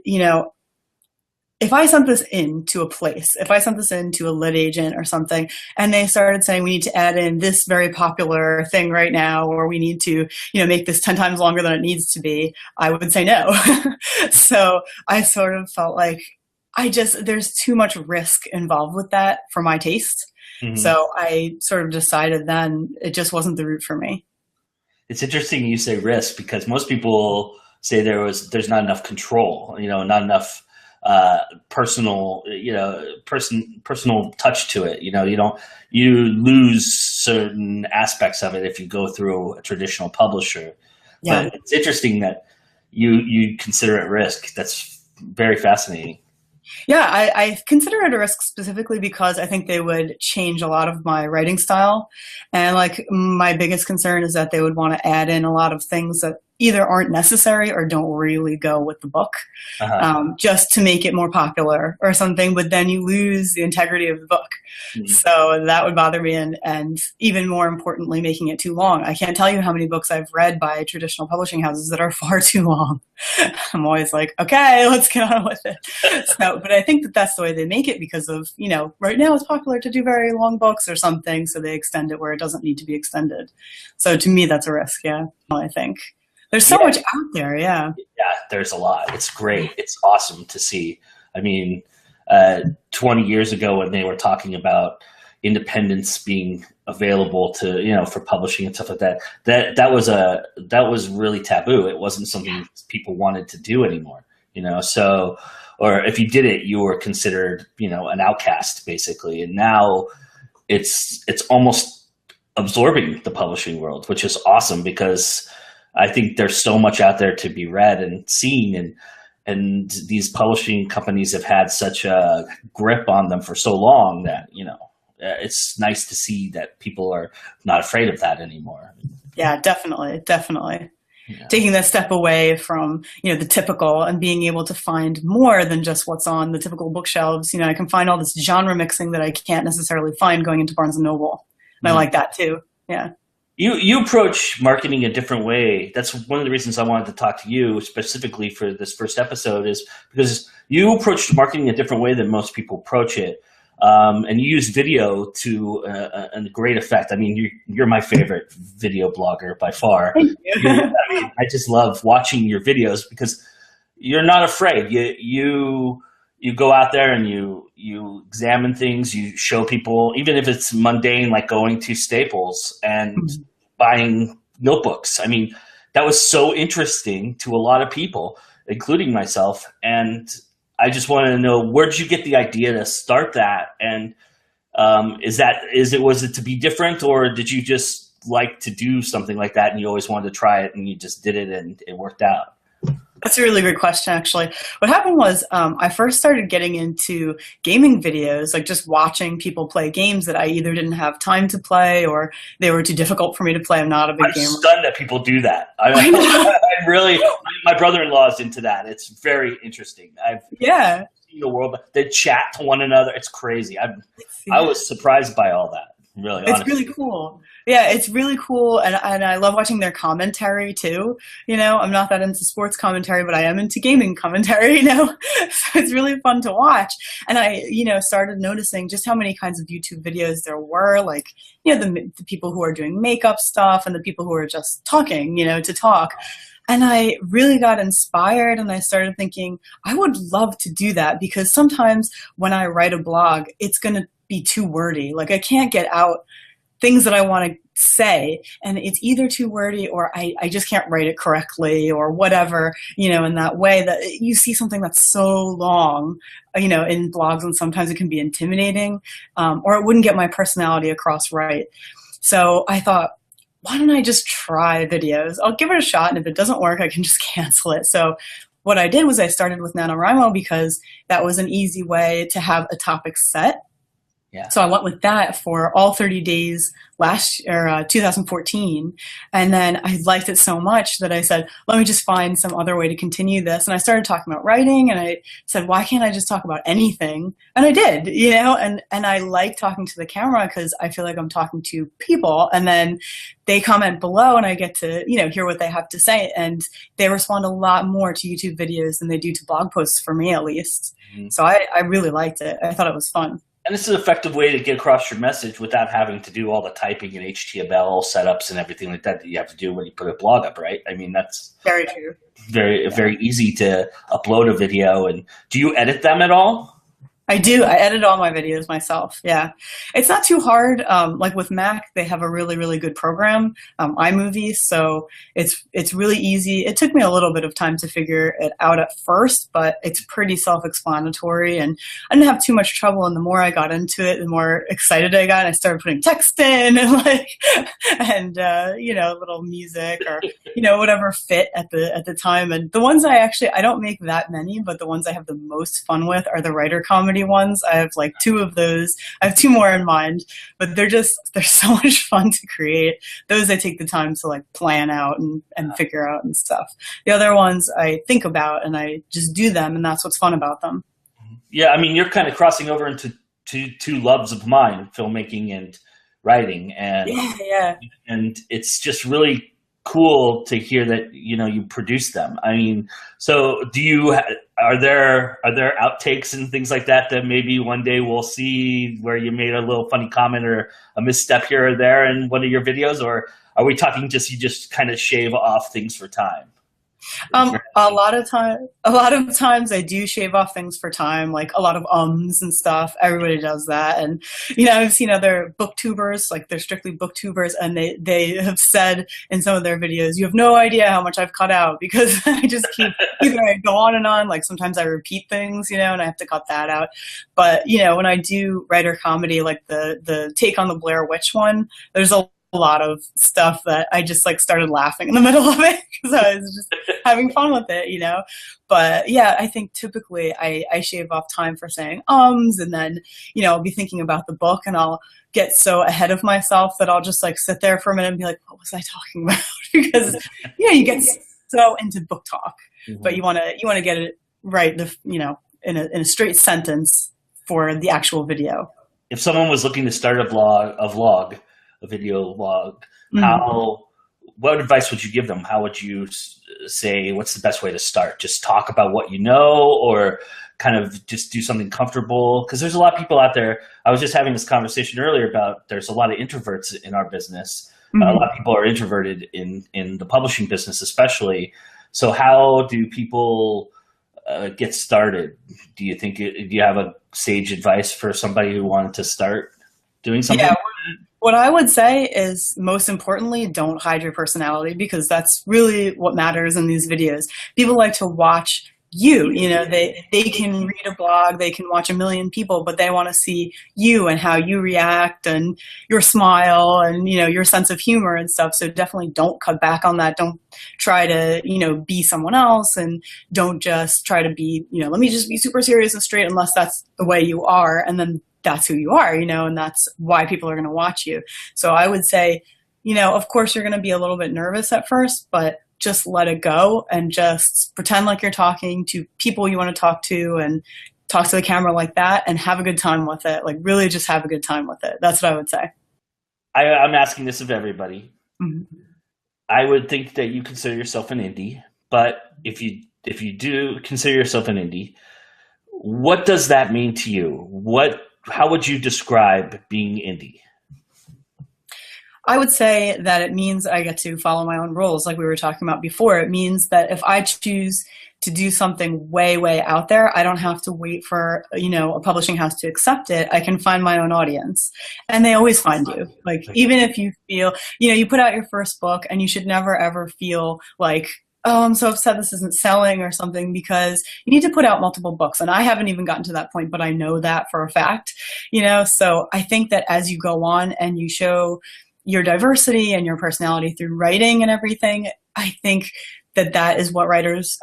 if I sent this into a place, if I sent this into a lit agent or something, and they started saying we need to add in this very popular thing right now, or we need to, make this 10 times longer than it needs to be, I would say no. So I sort of felt like there's too much risk involved with that for my taste. Mm-hmm. So I sort of decided then it just wasn't the route for me. It's interesting you say risk, because most people say there's not enough control, not enough personal touch to it. You lose certain aspects of it if you go through a traditional publisher. Yeah. But it's interesting that you consider it risk. That's very fascinating. Yeah, I consider it a risk specifically because I think they would change a lot of my writing style. And my biggest concern is that they would want to add in a lot of things that either aren't necessary or don't really go with the book, just to make it more popular or something, but then you lose the integrity of the book. Mm-hmm. So that would bother me, and even more importantly, making it too long. I can't tell you how many books I've read by traditional publishing houses that are far too long. I'm always like, okay, let's get on with it. But I think that's the way they make it because of, right now it's popular to do very long books or something, so they extend it where it doesn't need to be extended. So to me, that's a risk, yeah, I think. There's so much out there, yeah. Yeah, there's a lot. It's great. It's awesome to see. I mean, 20 years ago when they were talking about independence being available to, for publishing and stuff like that, that was really taboo. It wasn't something people wanted to do anymore, so, or if you did it, you were considered, an outcast basically. And now it's almost absorbing the publishing world, which is awesome because I think there's so much out there to be read and seen, and these publishing companies have had such a grip on them for so long that, it's nice to see that people are not afraid of that anymore. Yeah, definitely. Yeah. Taking that step away from, the typical and being able to find more than just what's on the typical bookshelves. I can find all this genre mixing that I can't necessarily find going into Barnes & Noble. And I like that too. Yeah. You approach marketing a different way. That's one of the reasons I wanted to talk to you specifically for this first episode, is because you approach marketing a different way than most people approach it. And you use video to a great effect. I mean, you're my favorite video blogger by far. I just love watching your videos because you're not afraid. You you go out there and you examine things, you show people, even if it's mundane, like going to Staples and buying notebooks. I mean, that was so interesting to a lot of people, including myself. And I just wanted to know, where did you get the idea to start that? And was it to be different, or did you just like to do something like that and you always wanted to try it and you just did it and it worked out? That's a really great question, actually. What happened was I first started getting into gaming videos, like just watching people play games that I either didn't have time to play or they were too difficult for me to play. I'm not a big gamer. I'm stunned that people do that. I really, my brother-in-law is into that. It's very interesting. I've seen the world. They chat to one another. It's crazy. I was surprised by all that. Really, it's really cool. Yeah, it's really cool, and I love watching their commentary too. You know, I'm not that into sports commentary, but I am into gaming commentary. You know, so it's really fun to watch. And I, started noticing just how many kinds of YouTube videos there were. Like, the people who are doing makeup stuff and the people who are just talking, to talk. And I really got inspired, and I started thinking, I would love to do that, because sometimes when I write a blog, it's going to be too wordy. Like, I can't get out things that I want to say, and it's either too wordy or I just can't write it correctly or whatever, in that way that you see something that's so long, in blogs, and sometimes it can be intimidating, or it wouldn't get my personality across right. So I thought, why don't I just try videos? I'll give it a shot, and if it doesn't work, I can just cancel it. So what I did was I started with NaNoWriMo because that was an easy way to have a topic set. Yeah. So I went with that for all 30 days 2014. And then I liked it so much that I said, let me just find some other way to continue this. And I started talking about writing, and I said, why can't I just talk about anything? And I did, and I like talking to the camera because I feel like I'm talking to people, and then they comment below and I get to, hear what they have to say. And they respond a lot more to YouTube videos than they do to blog posts, for me at least. Mm-hmm. So I really liked it. I thought it was fun. And it's an effective way to get across your message without having to do all the typing and HTML setups and everything like that you have to do when you put a blog up, right? I mean, that's very true. Very easy to upload a video. And do you edit them at all? I do. I edit all my videos myself. Yeah. It's not too hard. Like with Mac, they have a really, really good program, iMovie. So it's really easy. It took me a little bit of time to figure it out at first, but it's pretty self-explanatory, and I didn't have too much trouble. And the more I got into it, the more excited I got. And I started putting text in and little music or, whatever fit at the time. And the ones I don't make that many, but the ones I have the most fun with are the writer comedy ones. I have like 2 of those. I have 2 more in mind, but they're so much fun to create. Those I take the time to like plan out and figure out and stuff. The other ones I think about and I just do them, and that's what's fun about them. Yeah, I mean, you're kind of crossing over into two loves of mine, filmmaking and writing, and and it's just really cool to hear that you produce them. I mean, so are there outtakes and things like that maybe one day we'll see where you made a little funny comment or a misstep here or there in one of your videos, or are we talking you just kind of shave off things for time? A lot of times I do shave off things for time, like a lot of ums and stuff. Everybody does that. And, I've seen other booktubers, like they're strictly booktubers, and they have said in some of their videos, you have no idea how much I've cut out, because I just keep, either I go on and on, like sometimes I repeat things, and I have to cut that out. But, when I do writer comedy, like the Take on the Blair Witch one, there's a lot of stuff that I just like started laughing in the middle of it because I was just having fun with it, But yeah, I think typically I shave off time for saying and then, I'll be thinking about the book and I'll get so ahead of myself that I'll just like sit there for a minute and be like, what was I talking about? Because, you get so into book talk, but you want to get it right, in a straight sentence for the actual video. If someone was looking to start a video log, what advice would you give them? How would you say, what's the best way to start? Just talk about what you know, or kind of just do something comfortable? Because there's a lot of people out there. I was just having this conversation earlier about there's a lot of introverts in our business. A lot of people are introverted in the publishing business especially. So how do people get started? Do you think, do you have a sage advice for somebody who wanted to start doing something? Yeah, what I would say is, most importantly, don't hide your personality, because that's really what matters in these videos. People like to watch you, they can read a blog, they can watch a million people, but they want to see you and how you react and your smile and, your sense of humor and stuff. So definitely don't cut back on that. Don't try to, be someone else, and don't just try to be, let me just be super serious and straight, unless that's the way you are. And then that's who you are, and that's why people are going to watch you. So I would say, of course you're going to be a little bit nervous at first, but just let it go and just pretend like you're talking to people you want to talk to, and talk to the camera like that, and have a good time with it. Like, really just have a good time with it. That's what I would say. I'm asking this of everybody. Mm-hmm. I would think that you consider yourself an indie, but if you do consider yourself an indie, what does that mean to you? How would you describe being indie? I would say that it means I get to follow my own rules, like we were talking about before. It means that if I choose to do something way, way out there, I don't have to wait for, a publishing house to accept it. I can find my own audience, and they always find you. Like, even if you feel, you put out your first book, and you should never ever feel like, oh, I'm so upset this isn't selling or something, because you need to put out multiple books. And I haven't even gotten to that point, but I know that for a fact, so I think that as you go on and you show your diversity and your personality through writing and everything, I think that is what readers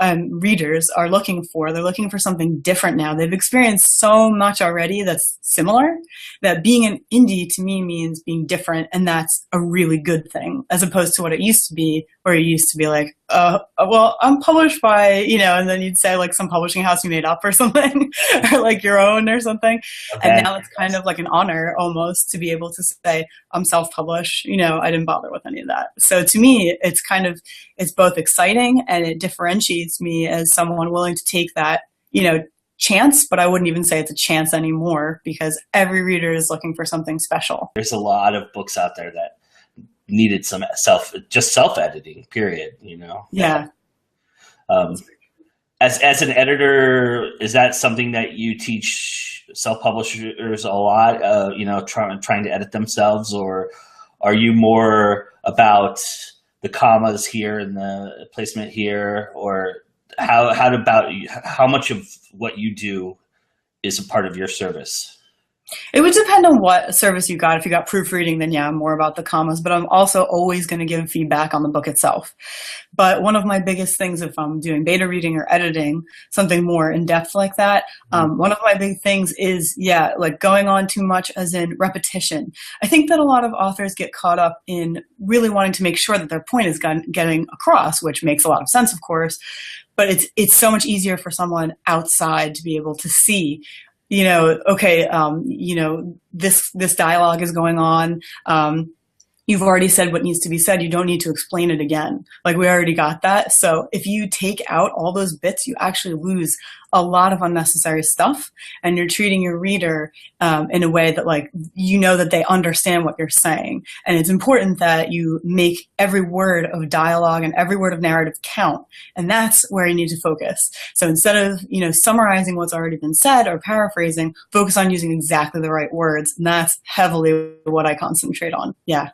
are looking for. They're looking for something different now. They've experienced so much already that's similar, that being an indie to me means being different, and that's a really good thing, as opposed to what it used to be, where it used to be like, well, I'm published by, and then you'd say like some publishing house you made up or something, or like your own or something. Okay. And now it's kind of like an honor almost to be able to say, I'm self-published, I didn't bother with any of that. So to me, it's both exciting, and it differentiates me as someone willing to take that, chance, but I wouldn't even say it's a chance anymore, because every reader is looking for something special. There's a lot of books out there that needed some self-editing, period, Yeah. As an editor, is that something that you teach self-publishers a lot, trying to edit themselves, or are you more about the commas here and the placement here, or how much of what you do is a part of your service? It would depend on what service you got. If you got proofreading, then yeah, I'm more about the commas, but I'm also always going to give feedback on the book itself. But one of my biggest things, if I'm doing beta reading or editing something more in depth like that, one of my big things is, like going on too much, as in repetition. I think that a lot of authors get caught up in really wanting to make sure that their point is getting across, which makes a lot of sense, of course, but it's so much easier for someone outside to be able to see, okay, this dialogue is going on. You've already said what needs to be said. You don't need to explain it again. Like, we already got that. So if you take out all those bits, you actually lose a lot of unnecessary stuff, and you're treating your reader in a way that, like, that they understand what you're saying. And it's important that you make every word of dialogue and every word of narrative count. And that's where you need to focus. So instead of, summarizing what's already been said or paraphrasing, focus on using exactly the right words. And that's heavily what I concentrate on. Yeah.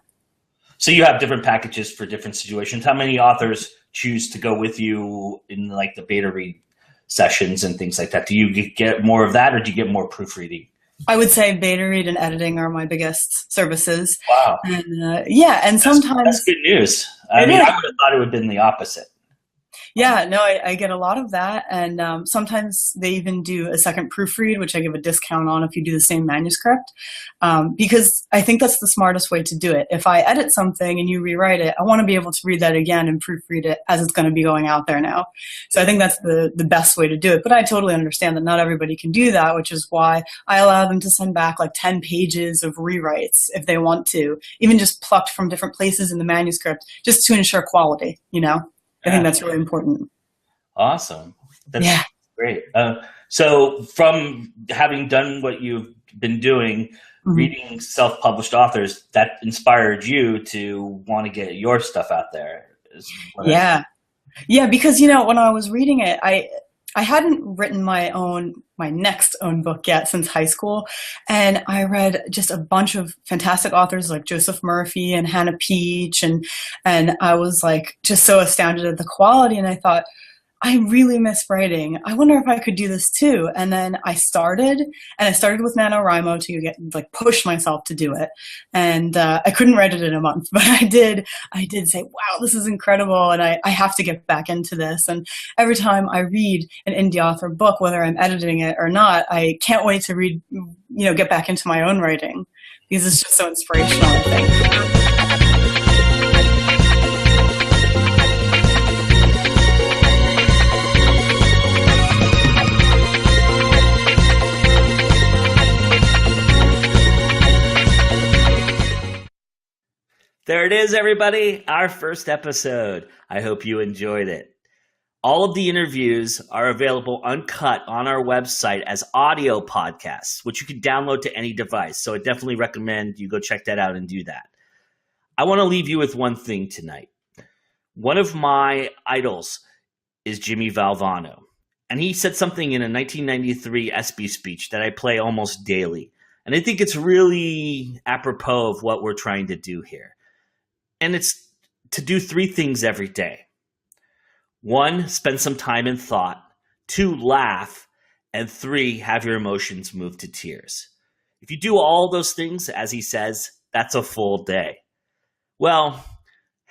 So you have different packages for different situations. How many authors choose to go with you in like the beta read sessions and things like that? Do you get more of that, or do you get more proofreading? I would say beta read and editing are my biggest services. Wow. And and sometimes that's good news. I would have thought it would have been the opposite. Yeah, no, I get a lot of that. And sometimes they even do a second proofread, which I give a discount on if you do the same manuscript, because I think that's the smartest way to do it. If I edit something and you rewrite it, I want to be able to read that again and proofread it as it's going to be going out there now. So I think that's the best way to do it. But I totally understand that not everybody can do that, which is why I allow them to send back like 10 pages of rewrites if they want to, even just plucked from different places in the manuscript, just to ensure quality, I think that's really important. Awesome. That's great. So from having done what you've been doing, reading self-published authors, that inspired you to want to get your stuff out there. Yeah, because, when I was reading it, I hadn't written my next own book yet since high school, and I read just a bunch of fantastic authors like Joseph Murphy and Hannah Peach, and I was like just so astounded at the quality, and I thought, I really miss writing. I wonder if I could do this too. And then I started with NaNoWriMo to push myself to do it. And I couldn't write it in a month, but I did say, wow, this is incredible. And I have to get back into this. And every time I read an indie author book, whether I'm editing it or not, I can't wait to read, get back into my own writing because it's just so inspirational, I think. There it is, everybody, our first episode. I hope you enjoyed it. All of the interviews are available uncut on our website as audio podcasts, which you can download to any device. So I definitely recommend you go check that out and do that. I want to leave you with one thing tonight. One of my idols is Jimmy Valvano, and he said something in a 1993 ESPY speech that I play almost daily. And I think it's really apropos of what we're trying to do here. And it's to do 3 things every day. 1, spend some time in thought. 2, laugh. And 3, have your emotions move to tears. If you do all those things, as he says, that's a full day. Well,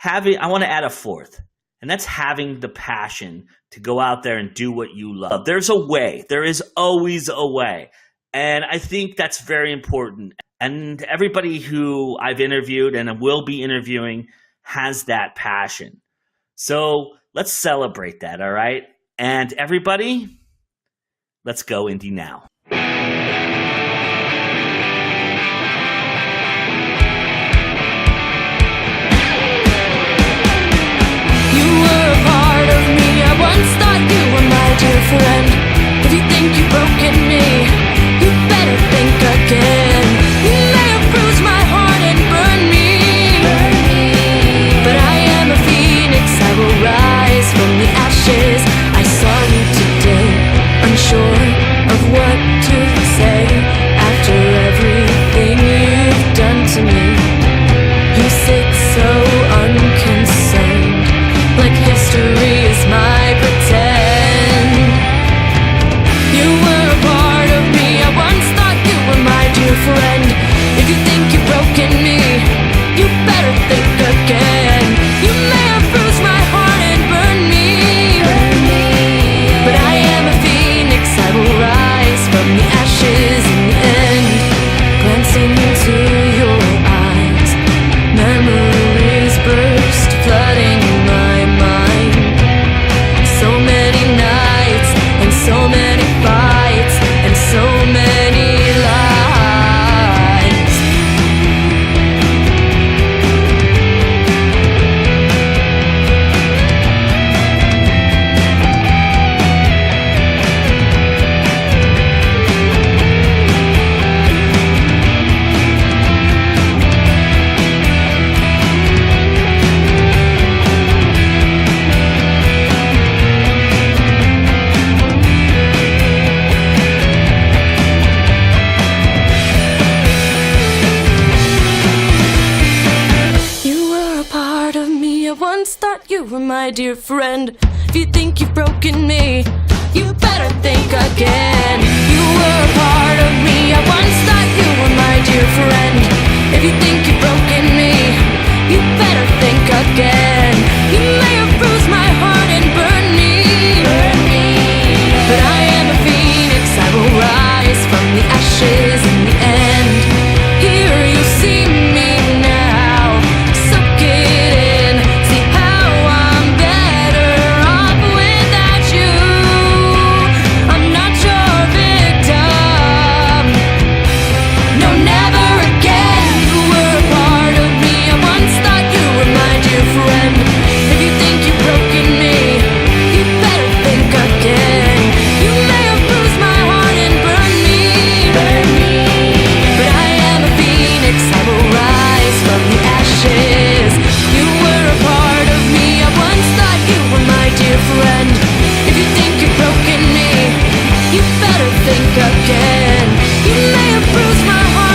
I want to add a 4th, and that's having the passion to go out there and do what you love. There's a way. There is always a way. And I think that's very important. And everybody who I've interviewed and will be interviewing has that passion. So let's celebrate that, all right? And everybody, let's go indie now. You were a part of me. I once thought you were my dear friend. If you think you've broken me, you better think again. You may have bruised my heart and burned me, but I am a phoenix. I will rise from the ashes. I saw you today, unsure of what to say after everything you've done to me. You sit so unconcerned, like history is my pretend. You were a part of me. I once thought you were my dear friend. If you think you've broken me, you better think again. You may have bruised my heart and burned me, but I am a phoenix. I will rise from the ashes in the end. Glancing into your eyes, memories burst, flooding my mind. So many nights and so many fights and so many lies. You were a part of me. I once thought you were my dear friend. If you think you've broken me, you better think again. You were a part of me. I once thought you were my dear friend. If you think you've broken me, you better think again. You may have bruised my heart and burned me, but I am a phoenix. I will rise from the ashes in the end. Here you see me now, soak it in. See how I'm better off without you. I'm not your victim. No, never again. You were a part of me. I once thought you think again. You may have bruised my heart.